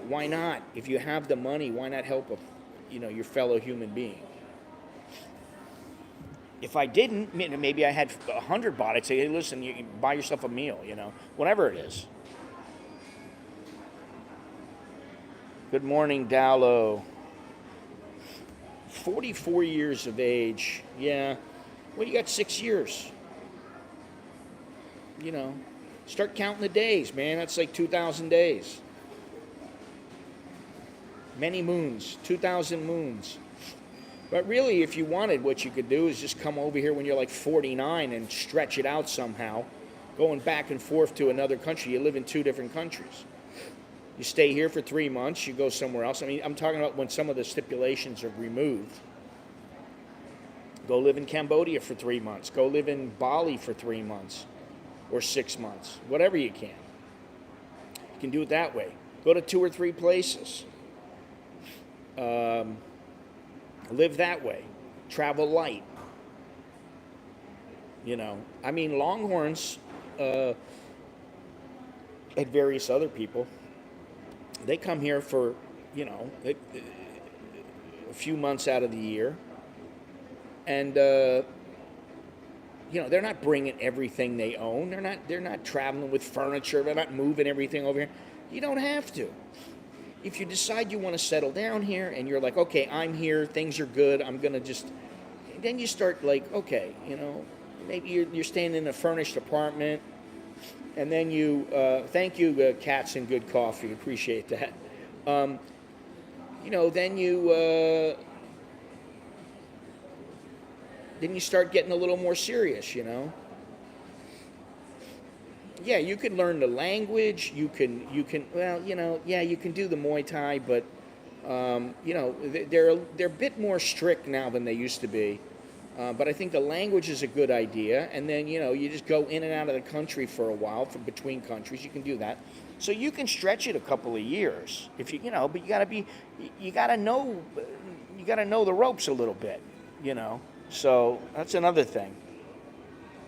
why not? If you have the money, why not help your fellow human being? If I didn't, maybe I had 100 baht, I'd say, hey, listen, you can buy yourself a meal, you know, whatever it is. Good morning, Dowlow. 44 years of age, yeah. Well, you got 6 years. You know, start counting the days, man. That's like 2,000 days. Many moons, 2,000 moons. But really, if you wanted, what you could do is just come over here when you're like 49 and stretch it out somehow, going back and forth to another country. You live in 2 different countries. You stay here for 3 months, you go somewhere else. I mean, I'm talking about when some of the stipulations are removed. Go live in Cambodia for 3 months. Go live in Bali for 3 months or 6 months, whatever you can. You can do it that way. Go to 2 or 3 places. Live that way. Travel light. I mean, Longhorns and various other people, they come here for, a few months out of the year. And, they're not bringing everything they own. They're not traveling with furniture. They're not moving everything over here. You don't have to. If you decide you want to settle down here and you're like, okay, I'm here, things are good, I'm going to just, then you start like, okay, maybe you're staying in a furnished apartment, and then you, thank you, Cats and Good Coffee, appreciate that. Then you start getting a little more serious, Yeah, you can learn the language. You can you can do the Muay Thai, but they're a bit more strict now than they used to be. But I think the language is a good idea, and then you just go in and out of the country for a while, from between countries. You can do that, so you can stretch it a couple of years if But you gotta know the ropes a little bit, So that's another thing.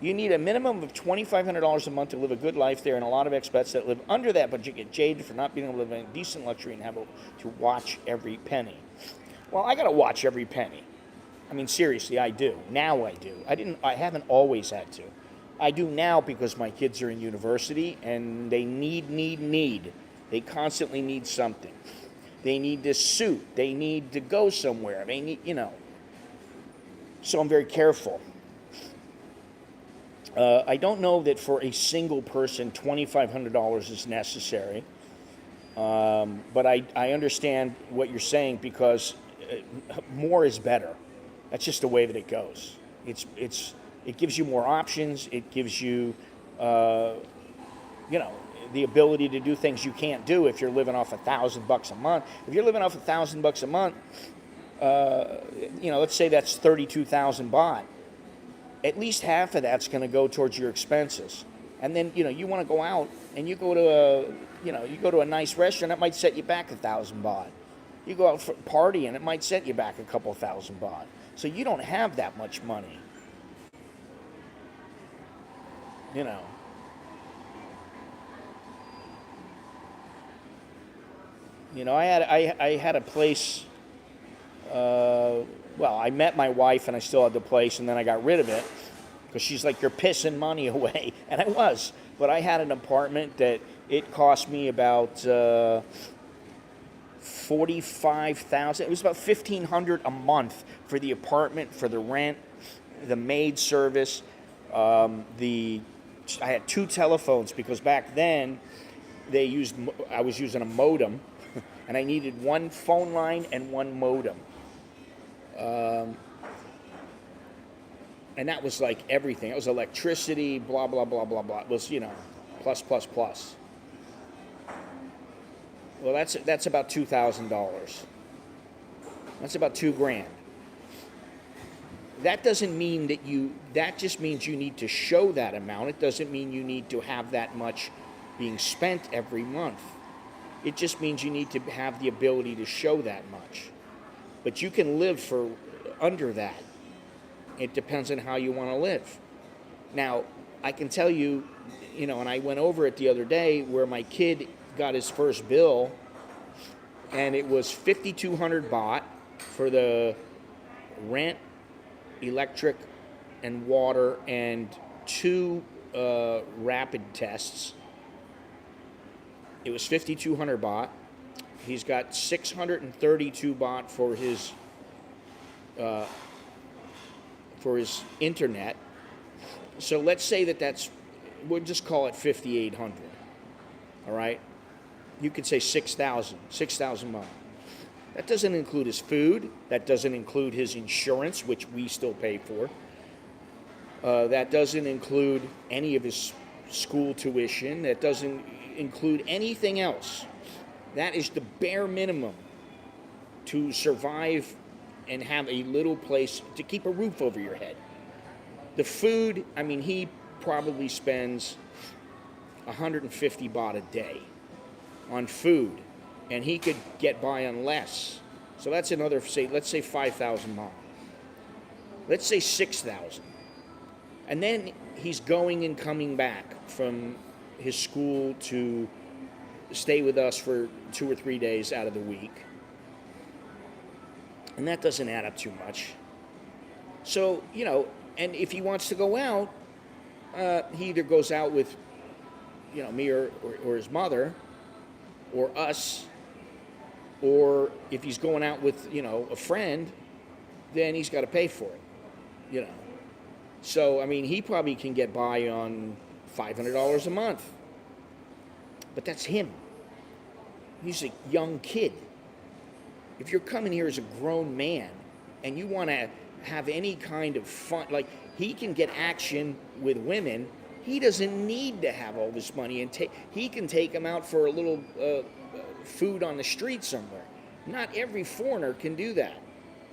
You need a minimum of $2,500 a month to live a good life there, and a lot of expats that live under that budget get jaded for not being able to live in decent luxury and have to watch every penny. Well, I got to watch every penny. I mean, seriously, I do. Now I do. I haven't always had to. I do now because my kids are in university and they need. They constantly need something. They need this suit. They need to go somewhere. They need, So I'm very careful. I don't know that for a single person, $2,500 is necessary. But I understand what you're saying, because more is better. That's just the way that it goes. It gives you more options. It gives you, the ability to do things you can't do if you're living off $1,000 a month. If you're living off $1,000 a month, let's say that's 32,000 baht. At least half of that's going to go towards your expenses. And then, you want to go out and you go to a nice restaurant, it might set you back 1,000 baht. You go out for a party and it might set you back a couple thousand baht. So you don't have that much money. I had a place. I met my wife and I still had the place, and then I got rid of it because she's like, you're pissing money away. And I was. But I had an apartment that it cost me about 45,000. It was about 1,500 a month for the apartment, for the rent, the maid service. I had 2 telephones because back then I was using a modem, and I needed 1 phone line and 1 modem. And that was like everything. It was electricity, blah, blah, blah, blah, blah. It was, plus, plus, plus. Well, that's about $2,000. That's about $2,000. That doesn't mean that just means you need to show that amount. It doesn't mean you need to have that much being spent every month. It just means you need to have the ability to show that much. But you can live for under that. It depends on how you want to live. Now, I can tell you, and I went over it the other day where my kid got his first bill, and it was 5,200 baht for the rent, electric, and water, and 2 rapid tests. It was 5,200 baht. He's got 632 baht for his internet. So let's say we'll just call it 5,800. All right? You could say 6,000 baht. That doesn't include his food. That doesn't include his insurance, which we still pay for. That doesn't include any of his school tuition. That doesn't include anything else. That is the bare minimum to survive and have a little place to keep a roof over your head. The food, he probably spends 150 baht a day on food, and he could get by on less. So that's another, let's say 5,000 baht. Let's say 6,000. And then he's going and coming back from his school to stay with us for 2 or 3 days out of the week. And that doesn't add up too much. So, and if he wants to go out, he either goes out with, me or his mother or us, or if he's going out with, a friend, then he's got to pay for it, So, I mean, he probably can get by on $500 a month. But that's him. He's a young kid. If you're coming here as a grown man and you want to have any kind of fun, like he can get action with women, he doesn't need to have all this money, and he can take them out for a little food on the street somewhere. Not every foreigner can do that.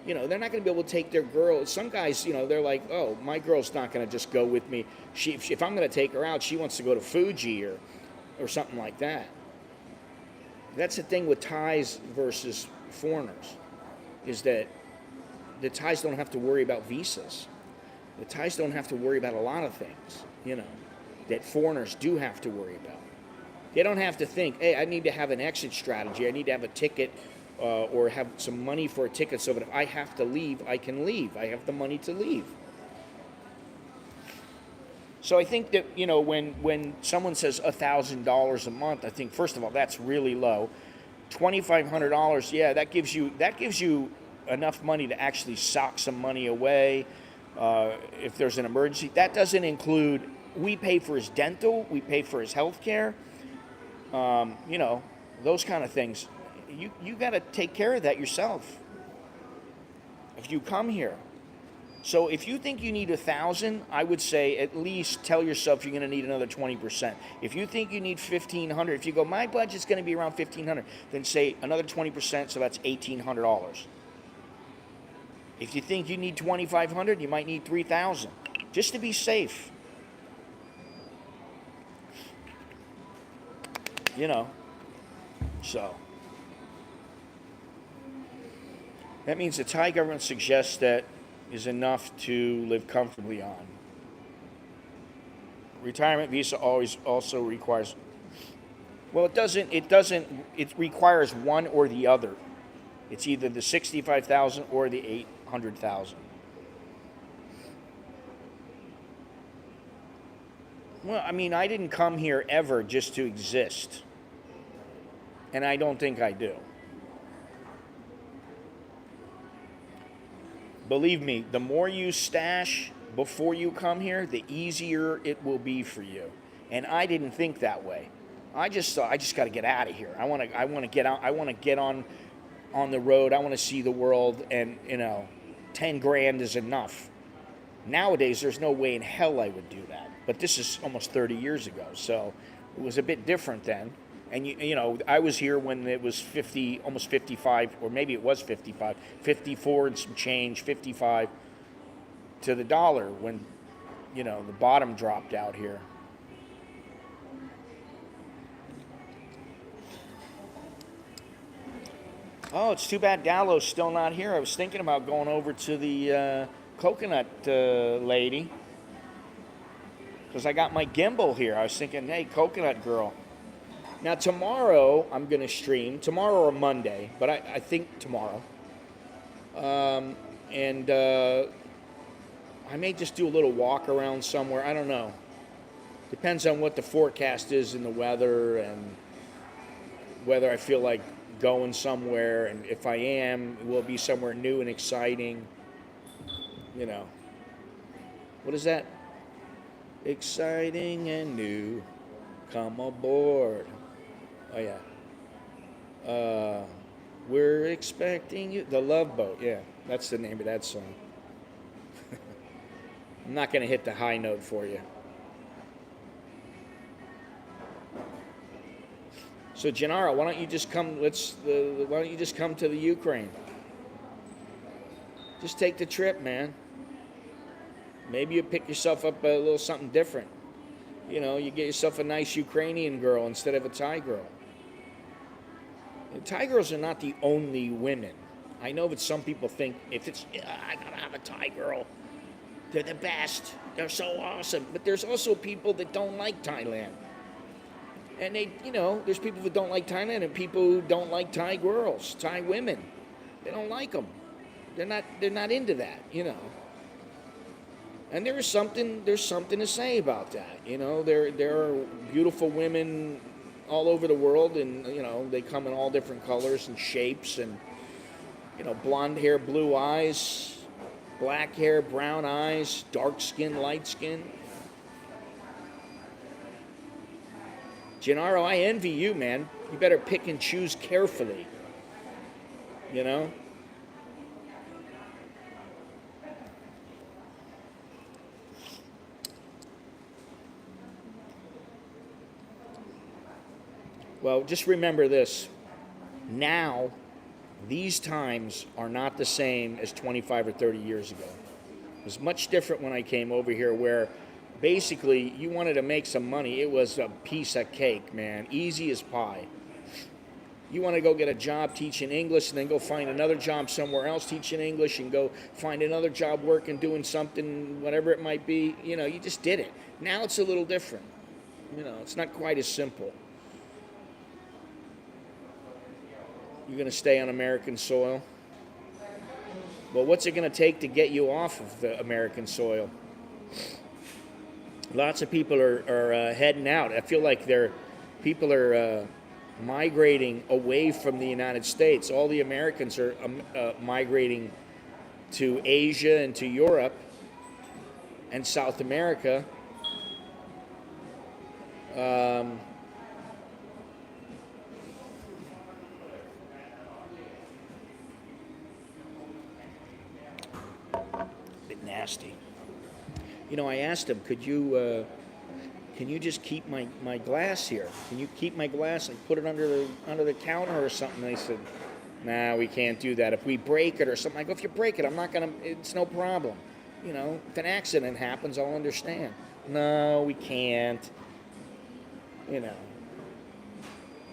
They're not going to be able to take their girl. Some guys, they're like, oh, my girl's not going to just go with me. If I'm going to take her out, she wants to go to Fuji or something like that. That's the thing with Thais versus foreigners, is that the Thais don't have to worry about visas. The Thais don't have to worry about a lot of things, that foreigners do have to worry about. They don't have to think, hey, I need to have an exit strategy. I need to have a ticket or have some money for a ticket so that if I have to leave, I can leave. I have the money to leave. So I think that, when someone says $1,000 a month, I think, first of all, that's really low. $2,500, yeah, that gives you enough money to actually sock some money away if there's an emergency. That doesn't include, we pay for his dental, we pay for his health care, those kind of things. You got to take care of that yourself if you come here. So if you think you need 1,000, I would say at least tell yourself you're going to need another 20%. If you think you need 1,500, if you go, my budget's going to be around 1,500, then say another 20%, so that's $1,800. If you think you need 2,500, you might need 3,000, just to be safe. So that means the Thai government suggests that is enough to live comfortably on. Retirement visa also requires, well, it requires one or the other. It's either the 65,000 or the 800,000. Well, I mean, I didn't come here ever just to exist. And I don't think I do. Believe me, the more you stash before you come here, the easier it will be for you. And I didn't think that way. I just thought, I just got to get out of here. I want to get out. I want to get on the road. I want to see the world, and 10 grand is enough. Nowadays, there's no way in hell I would do that. But this is almost 30 years ago, so it was a bit different then. And I was here when it was 50, almost 55, or maybe it was 55, 54 and some change, 55 to the dollar when, the bottom dropped out here. Oh, it's too bad Dallo's still not here. I was thinking about going over to the coconut lady, because I got my gimbal here. I was thinking, hey, coconut girl. Now, tomorrow I'm going to stream, tomorrow or Monday, but I think tomorrow. And I may just do a little walk around somewhere. I don't know. Depends on what the forecast is in the weather and whether I feel like going somewhere. And if I am, it will be somewhere new and exciting. What is that? Exciting and new. Come aboard. Oh, yeah. We're expecting you. The Love Boat. Yeah, that's the name of that song. I'm not going to hit the high note for you. So, Gennaro, why don't you just come? Why don't you just come to the Ukraine? Just take the trip, man. Maybe you pick yourself up a little something different. You get yourself a nice Ukrainian girl instead of a Thai girl. And Thai girls are not the only women. I know that some people think if it's, "Yeah, I gotta have a Thai girl. They're the best. They're so awesome." But there's also people that don't like Thailand. And there's people that don't like Thailand and people who don't like Thai girls, Thai women. They don't like them. They're not into that. And there's something to say about that. There are beautiful women all over the world, and they come in all different colors and shapes, and blonde hair, blue eyes, black hair, brown eyes, dark skin, light skin. Gennaro, I envy you, man. You better pick and choose carefully. Well, just remember this. Now, these times are not the same as 25 or 30 years ago. It was much different when I came over here, where basically you wanted to make some money. It was a piece of cake, man. Easy as pie. You want to go get a job teaching English and then go find another job somewhere else teaching English and go find another job working, doing something, whatever it might be. You just did it. Now it's a little different. It's not quite as simple. You're going to stay on American soil? Well, what's it going to take to get you off of the American soil? Lots of people are heading out. I feel like people are migrating away from the United States. All the Americans are migrating to Asia and to Europe and South America. Nasty. I asked him, can you just keep my glass here? Can you keep my glass and put it under the counter or something? They said, nah, we can't do that. If we break it or something, I go, if you break it, it's no problem. If an accident happens, I'll understand. No, we can't.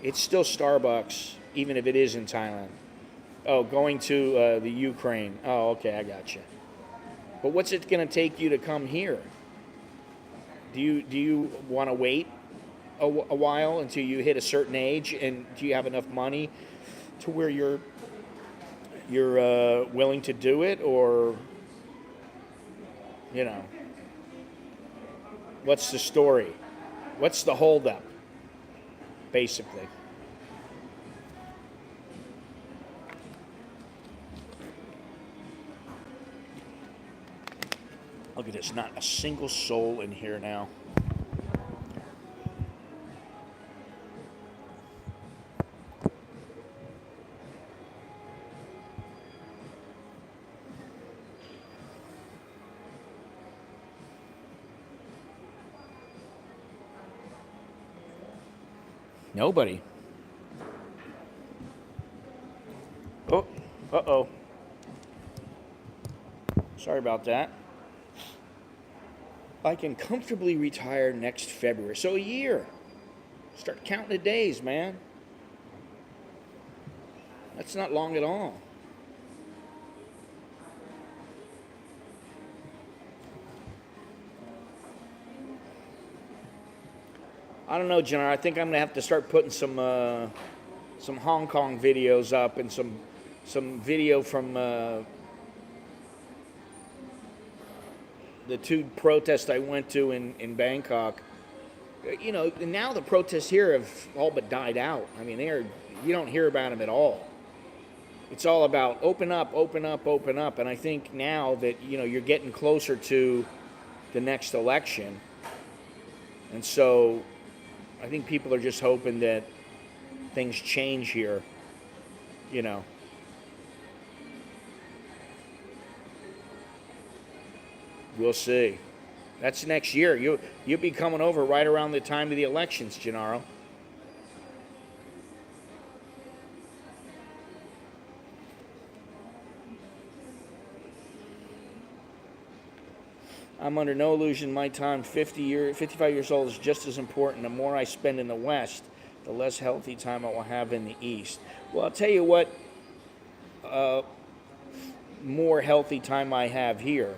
It's still Starbucks, even if it is in Thailand. Oh, going to the Ukraine. Oh, okay, I got you. But what's it going to take you to come here? Do you want to wait a while until you hit a certain age, and do you have enough money to where you're willing to do it, or what's the story? What's the holdup, basically? Look at this, not a single soul in here now. Nobody. Oh, uh-oh. Sorry about that. I can comfortably retire next February. So a year. Start counting the days, man. That's not long at all. I don't know, Jenna. I think I'm gonna have to start putting some Hong Kong videos up and some video from the two protests I went to in Bangkok. Now the protests here have all but died out. I mean, you don't hear about them at all. It's all about open up, open up, open up. And I think now that, you're getting closer to the next election. And so I think people are just hoping that things change here, We'll see. That's next year. You'll be coming over right around the time of the elections, Gennaro. I'm under no illusion my time, 55 years old, is just as important. The more I spend in the West, the less healthy time I will have in the East. Well, I'll tell you what, more healthy time I have here,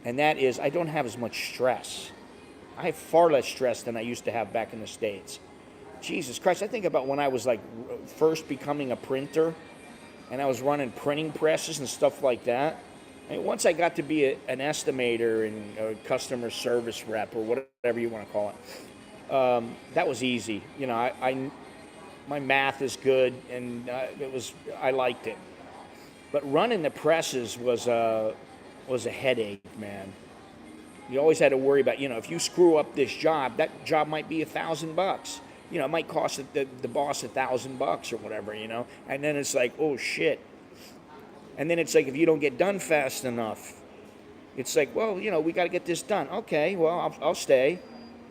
and that is I don't have as much stress. I have far less stress than I used to have back in the States. Jesus Christ, I think about when I was like first becoming a printer and I was running printing presses and stuff like that. I mean, once I got to be an estimator and a customer service rep or whatever you want to call it, that was easy. You know, my math is good and I liked it. But running the presses was a headache, man. You always had to worry about, you know, if you screw up this job, that job might be $1,000. You know, it might cost the boss $1,000 or whatever, you know. And then it's like, oh shit. And then it's like, if you don't get done fast enough, it's like, well, you know, we got to get this done. Okay, well, I'll stay.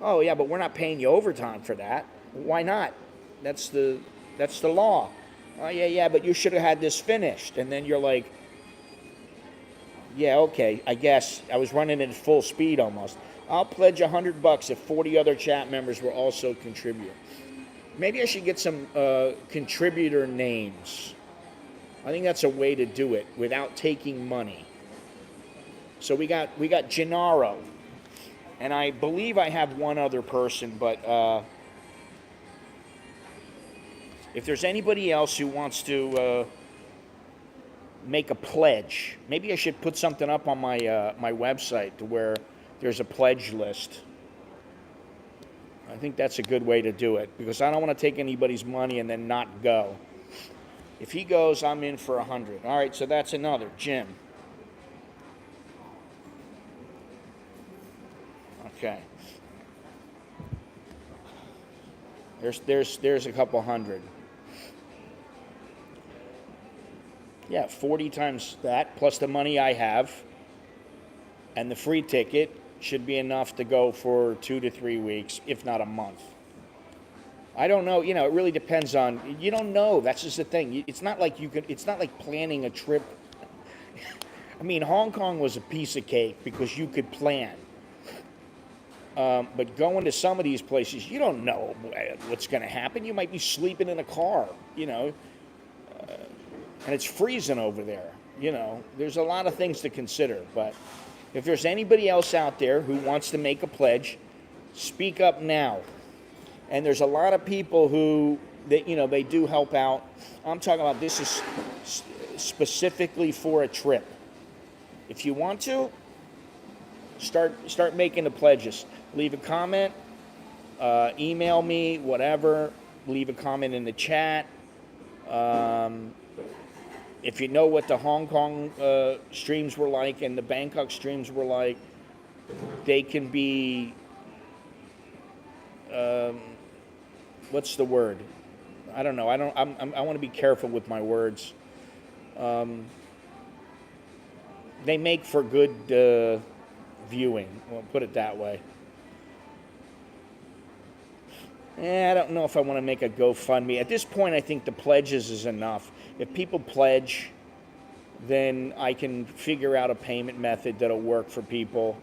Oh yeah, but we're not paying you overtime for that. Why not? That's the law. Oh yeah, but you should have had this finished. And then you're like, yeah, okay, I guess I was running at full speed almost. I'll pledge $100 if 40 other chat members will also contribute. Maybe I should get some contributor names. I think that's a way to do it without taking money. So we got Gennaro, and I believe I have one other person, but if there's anybody else who wants to make a pledge, maybe I should put something up on my my website to where there's a pledge list. I think that's a good way to do it because I don't want to take anybody's money and then not go. If he goes, I'm in for 100. All right, so that's another. Jim. Okay. There's a couple hundred. Yeah, 40 times that, plus the money I have, and the free ticket should be enough to go for 2 to 3 weeks, if not a month. I don't know, you know, it really depends on, you don't know, that's just the thing. It's not like it's not like planning a trip. I mean, Hong Kong was a piece of cake because you could plan. But going to some of these places, you don't know what's going to happen. You might be sleeping in a car, you know, and it's freezing over there. You know, there's a lot of things to consider. But if there's anybody else out there who wants to make a pledge, speak up now. And there's a lot of people who, you know, they do help out. I'm talking about this is specifically for a trip. If you want to, start making the pledges. Leave a comment, email me, whatever. Leave a comment in the chat. If you know what the Hong Kong streams were like and the Bangkok streams were like, they can be, what's the word? I don't know. I want to be careful with my words. They make for good viewing. We'll put it that way. I don't know if I want to make a GoFundMe. At this point, I think the pledges is enough. If people pledge, then I can figure out a payment method that'll work for people.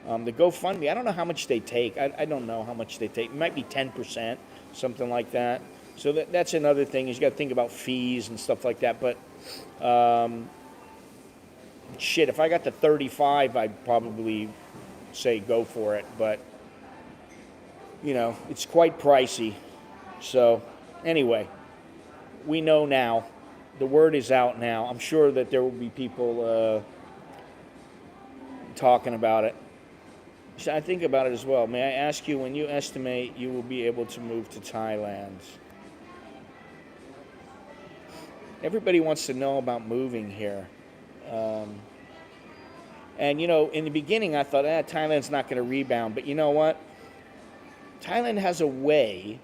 The GoFundMe, I don't know how much they take. I don't know how much they take. It might be 10%, something like that. So that's another thing is you got to think about fees and stuff like that. But shit, if I got to 35, I'd probably say go for it. But you know, it's quite pricey. So anyway, we know now. The word is out now. I'm sure that there will be people talking about it. So I think about it as well. May I ask you, when you estimate you will be able to move to Thailand? Everybody wants to know about moving here. And, you know, in the beginning I thought, Thailand's not going to rebound. But you know what? Thailand has a way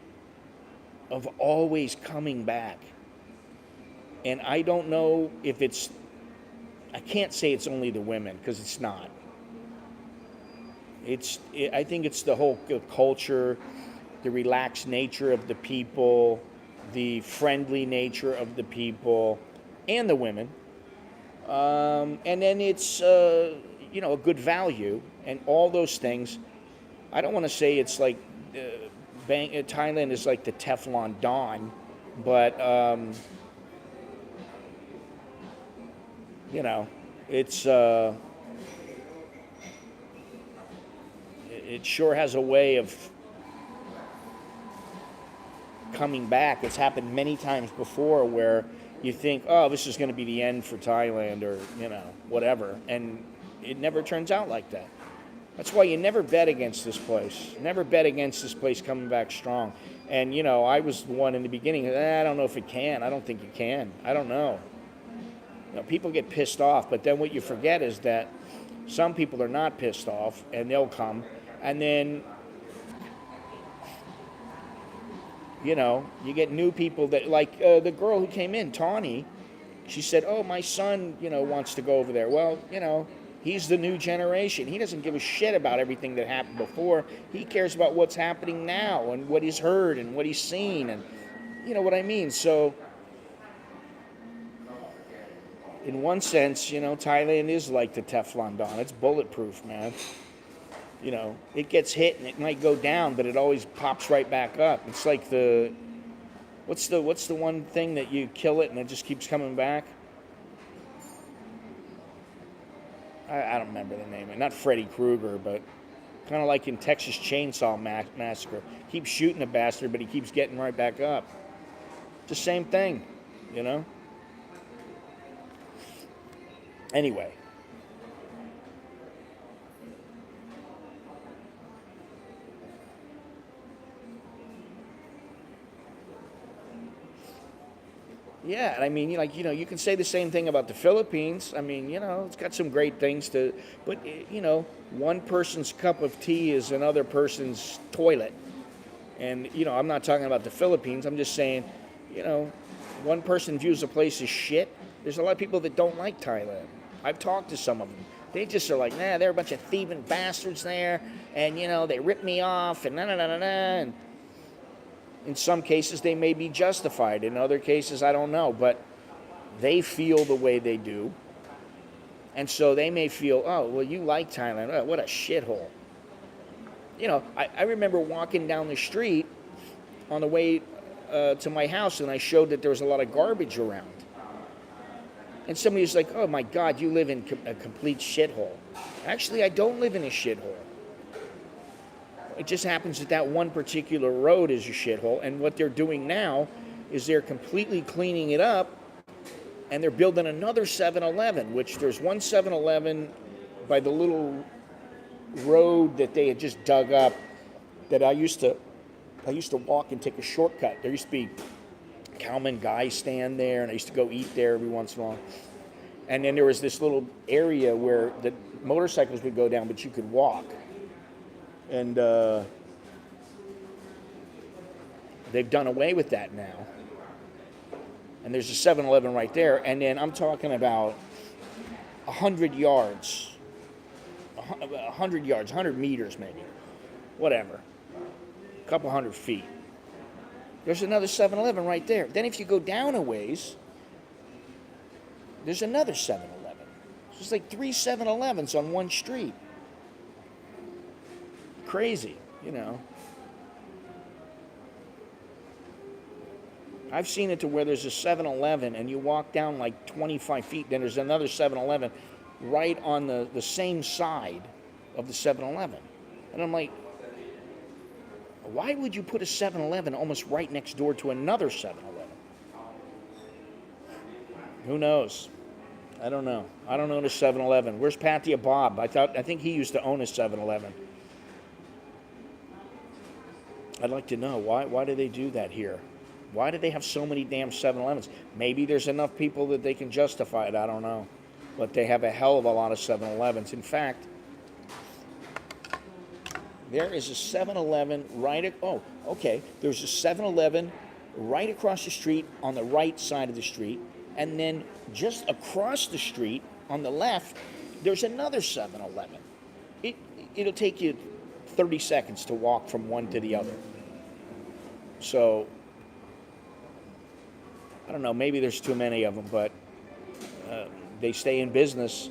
of always coming back. And I don't know if I can't say it's only the women, because it's not. I think it's the whole culture, the relaxed nature of the people, the friendly nature of the people, and the women. And then it's, you know, a good value, and all those things. I don't want to say it's like Thailand is like the Teflon Don, but You know, it's it sure has a way of coming back. It's happened many times before where you think, oh, this is going to be the end for Thailand or, whatever. And it never turns out like that. That's why you never bet against this place. Never bet against this place coming back strong. And, I was the one in the beginning, I don't know if it can. I don't think it can. I don't know. People get pissed off, but then what you forget is that some people are not pissed off, and they'll come. And then, you get new people that, like the girl who came in, Tawny, she said, oh, my son, wants to go over there. Well, he's the new generation. He doesn't give a shit about everything that happened before. He cares about what's happening now and what he's heard and what he's seen. And you know what I mean? So, in one sense, Thailand is like the Teflon Don. It's bulletproof, man. It gets hit and it might go down, but it always pops right back up. It's like what's the one thing that you kill it and it just keeps coming back? I don't remember the name of it. Not Freddy Krueger, but kind of like in Texas Chainsaw Massacre. Keeps shooting a bastard, but he keeps getting right back up. It's the same thing, Anyway. Yeah, and I mean, you can say the same thing about the Philippines. I mean, it's got some great things but one person's cup of tea is another person's toilet. And, I'm not talking about the Philippines. I'm just saying, one person views a place as shit. There's a lot of people that don't like Thailand. I've talked to some of them. They just are like, they're a bunch of thieving bastards there, and, they rip me off, and and in some cases, they may be justified. In other cases, I don't know. But they feel the way they do. And so they may feel, oh, well, you like Thailand. Oh, what a shithole. I remember walking down the street on the way to my house, and I showed that there was a lot of garbage around. And somebody was like, oh, my God, you live in a complete shithole. Actually, I don't live in a shithole. It just happens that one particular road is a shithole, and what they're doing now is they're completely cleaning it up, and they're building another 7-Eleven, which there's one 7-Eleven by the little road that they had just dug up that I used to walk and take a shortcut. There used to be Cowman Guy stand there, and I used to go eat there every once in a while. And then there was this little area where the motorcycles would go down, but you could walk. And they've done away with that now. And there's a 7-Eleven right there. And then I'm talking about 100 yards, 100 meters maybe, whatever, a couple hundred feet. There's another 7-Eleven right there. Then if you go down a ways, there's another 7-Eleven. So it's like 3 7-Elevens on one street. Crazy, I've seen it to where there's a 7-Eleven and you walk down like 25 feet, then there's another 7-Eleven right on the same side of the 7-Eleven. And I'm like, why would you put a 7-Eleven almost right next door to another 7-Eleven? Who knows? I don't know. I don't own a 7-Eleven. Where's Patia Bob? I think he used to own a 7-Eleven. I'd like to know, why do they do that here? Why do they have so many damn 7-Elevens? Maybe there's enough people that they can justify it, I don't know. But they have a hell of a lot of 7-Elevens. In fact, there is a 7-Eleven there's a 7-Eleven right across the street on the right side of the street. And then just across the street on the left, there's another 7-Eleven. It'll take you 30 seconds to walk from one to the other. So, I don't know, maybe there's too many of them, but they stay in business.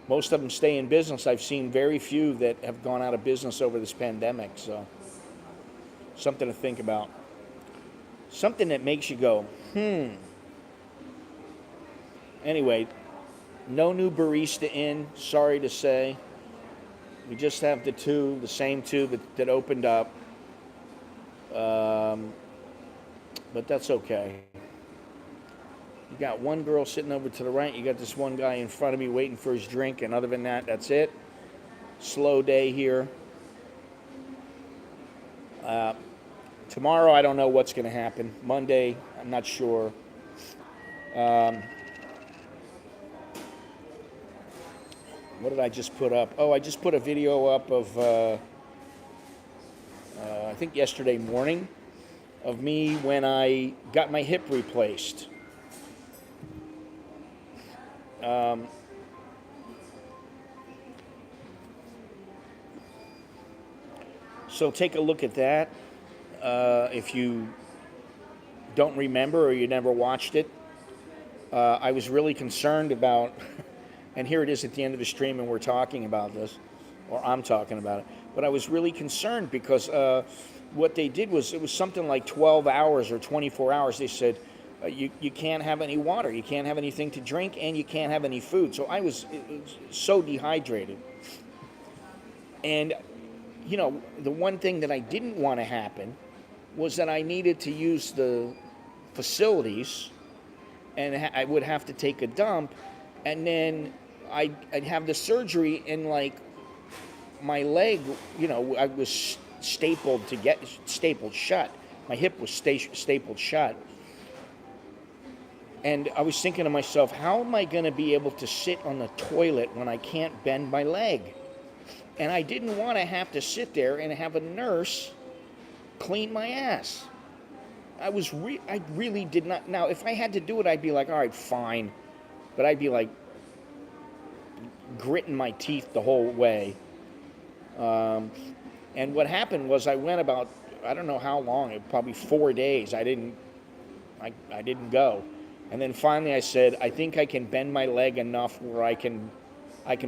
Most of them stay in business. I've seen very few that have gone out of business over this pandemic, so something to think about. Something that makes you go, Anyway, No new barista in, sorry to say. We just have the same two that opened up. But that's okay. You got one girl sitting over to the right. You got this one guy in front of me waiting for his drink. And other than that, that's it. Slow day here. Tomorrow, I don't know what's going to happen. Monday, I'm not sure. What did I just put up? Oh, I just put a video up of, I think yesterday morning, of me when I got my hip replaced. So take a look at that. If you don't remember or you never watched it, I was really concerned about, and here it is at the end of the stream and we're talking about this, or I'm talking about it, but I was really concerned because what they did was, it was something like 12 hours or 24 hours. They said, you can't have any water, you can't have anything to drink, and you can't have any food. So I was so dehydrated. And, you know, the one thing that I didn't want to happen was that I needed to use the facilities and I would have to take a dump, and then I'd have the surgery and like my leg, you know, I was stapled shut. My hip was stapled shut. And I was thinking to myself, how am I going to be able to sit on the toilet when I can't bend my leg? And I didn't want to have to sit there and have a nurse clean my ass. I really did not. Now, if I had to do it, I'd be like, all right, fine. But I'd be like gritting my teeth the whole way. And what happened was I went about, I don't know how long, probably 4 days. I didn't go. And then finally I said, I think I can bend my leg enough where I can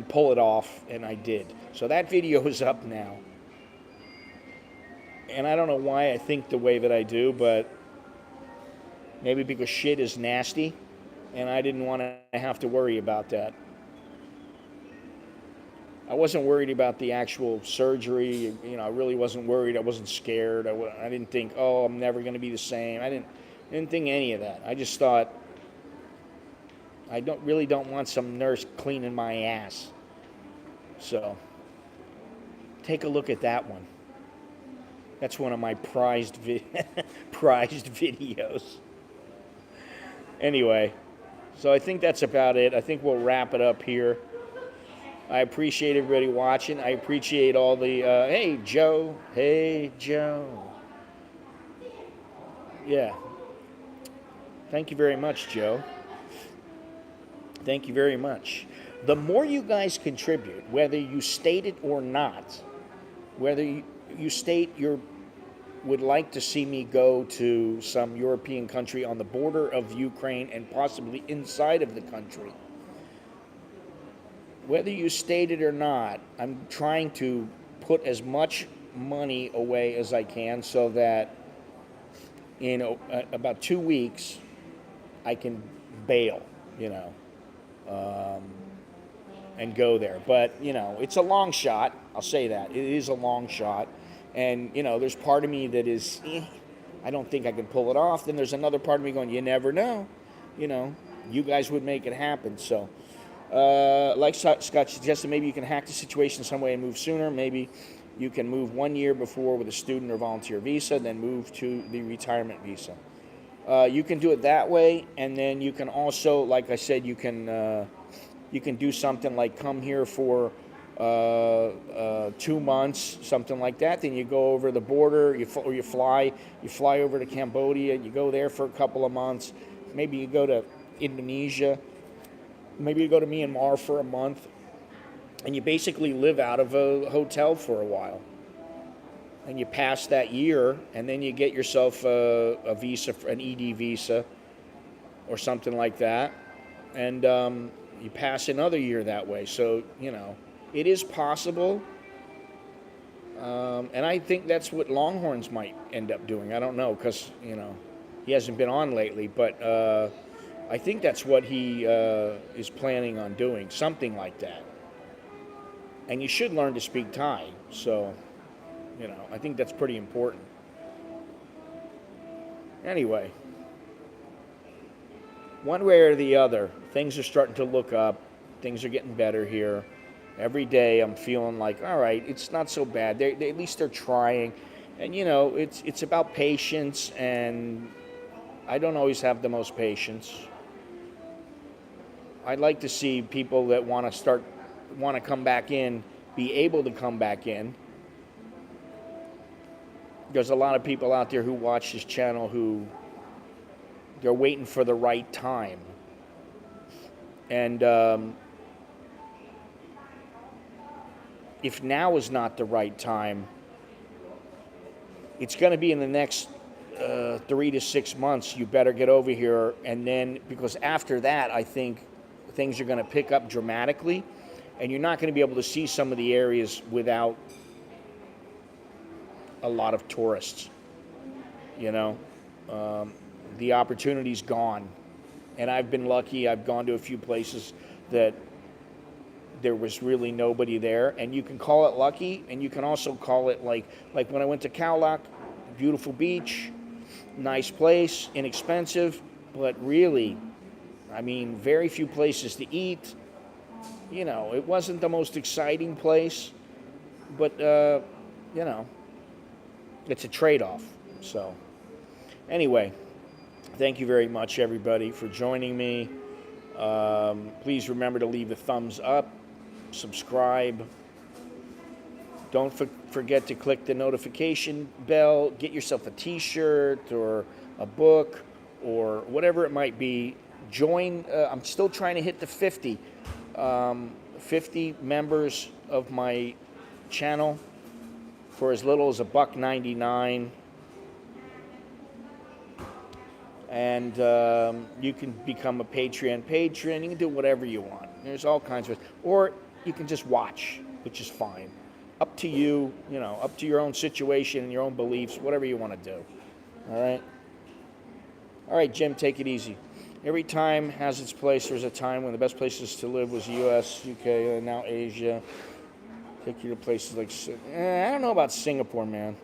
pull it off, and I did. So that video is up now. And I don't know why I think the way that I do, but maybe because shit is nasty, and I didn't want to have to worry about that. I wasn't worried about the actual surgery. You know, I really wasn't worried. I wasn't scared. I didn't think, oh, I'm never going to be the same. I didn't think any of that. I just thought, I really don't want some nurse cleaning my ass. So, take a look at that one. That's one of my prized videos. Anyway, so I think that's about it. I think we'll wrap it up here. I appreciate everybody watching. I appreciate all the, hey, Joe. Hey, Joe. Yeah. Thank you very much, Joe. Thank you very much. The more you guys contribute, whether you state it or not, whether you state you would like to see me go to some European country on the border of Ukraine and possibly inside of the country, whether you state it or not, I'm trying to put as much money away as I can so that in about 2 weeks I can bail, you know, and go there. But, you know, it's a long shot. I'll say that. It is a long shot. And, you know, there's part of me that is, I don't think I can pull it off. Then there's another part of me going, you never know. You know, you guys would make it happen. So, like Scott suggested, maybe you can hack the situation some way and move sooner. Maybe you can move 1 year before with a student or volunteer visa, then move to the retirement visa. You can do it that way, and then you can also, like I said, you can do something like come here for 2 months, something like that. Then you go over the border, you fly over to Cambodia. You go there for a couple of months. Maybe you go to Indonesia. Maybe you go to Myanmar for a month, and you basically live out of a hotel for a while. And you pass that year, and then you get yourself a visa, an ED visa, or something like that, and you pass another year that way. So, you know, it is possible, and I think that's what Longhorns might end up doing. I don't know, because, you know, he hasn't been on lately, but I think that's what he is planning on doing, something like that. And you should learn to speak Thai. So, I think that's pretty important. Anyway, one way or the other, things are starting to look up. Things are getting better here. Every day I'm feeling like, all right, it's not so bad. At least they're trying. And, it's about patience, and I don't always have the most patience. I'd like to see people that want to come back in, be able to come back in. There's a lot of people out there who watch this channel who they're waiting for the right time. And if now is not the right time, it's going to be in the next 3 to 6 months. You better get over here. And then, because after that, I think things are going to pick up dramatically, and you're not going to be able to see some of the areas without a lot of tourists. The opportunity's gone. And I've been lucky. I've gone to a few places that there was really nobody there. And you can call it lucky, and you can also call it like when I went to Khao Lak, beautiful beach, nice place, inexpensive, but really, very few places to eat. It wasn't the most exciting place, but, it's a trade-off. So, anyway, thank you very much, everybody, for joining me. Please remember to leave a thumbs up, subscribe. Don't forget to click the notification bell. Get yourself a t-shirt or a book or whatever it might be. Join. I'm still trying to hit the 50 members of my channel for as little as $1.99. And you can become a Patreon patron. You can do whatever you want. There's all kinds of, or you can just watch, which is fine. Up to you, up to your own situation and your own beliefs, whatever you want to do. All right? All right, Jim, take it easy. Every time has its place. There was a time when the best places to live was the U.S., U.K., now Asia. Take you to places like, I don't know about Singapore, man.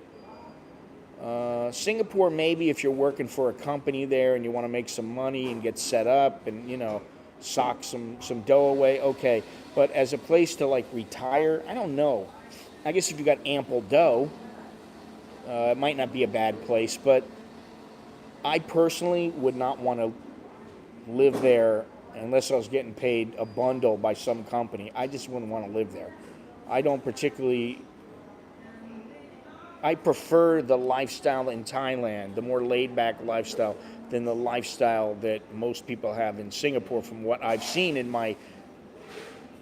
Singapore, maybe if you're working for a company there and you want to make some money and get set up and, sock some dough away, okay. But as a place to, retire, I don't know. I guess if you got ample dough, it might not be a bad place. But I personally would not want to live there unless I was getting paid a bundle by some company. I just wouldn't want to live there. I prefer the lifestyle in Thailand, the more laid-back lifestyle, than the lifestyle that most people have in Singapore from what I've seen in my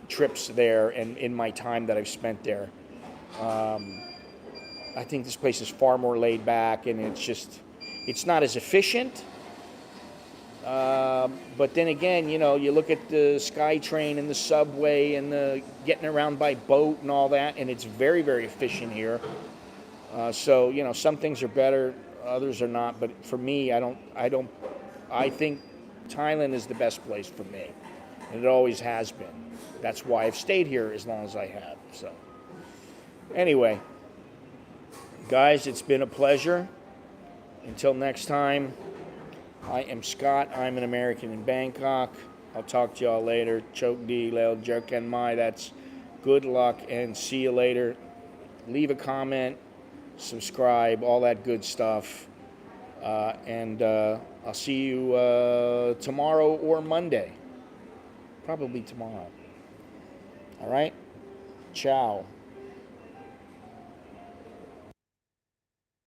trips there and in my time that I've spent there. I think this place is far more laid-back, and it's not as efficient. But then again, you look at the SkyTrain and the subway and the getting around by boat and all that, and it's very, very efficient here. So, some things are better, others are not. But for me, I think Thailand is the best place for me. And it always has been. That's why I've stayed here as long as I have. So, anyway, guys, it's been a pleasure. Until next time, I am Scott. I'm an American in Bangkok. I'll talk to y'all later. Chok di leo jerken mai. That's good luck and see you later. Leave a comment. Subscribe, all that good stuff. And I'll see you tomorrow or Monday. Probably tomorrow. All right? Ciao.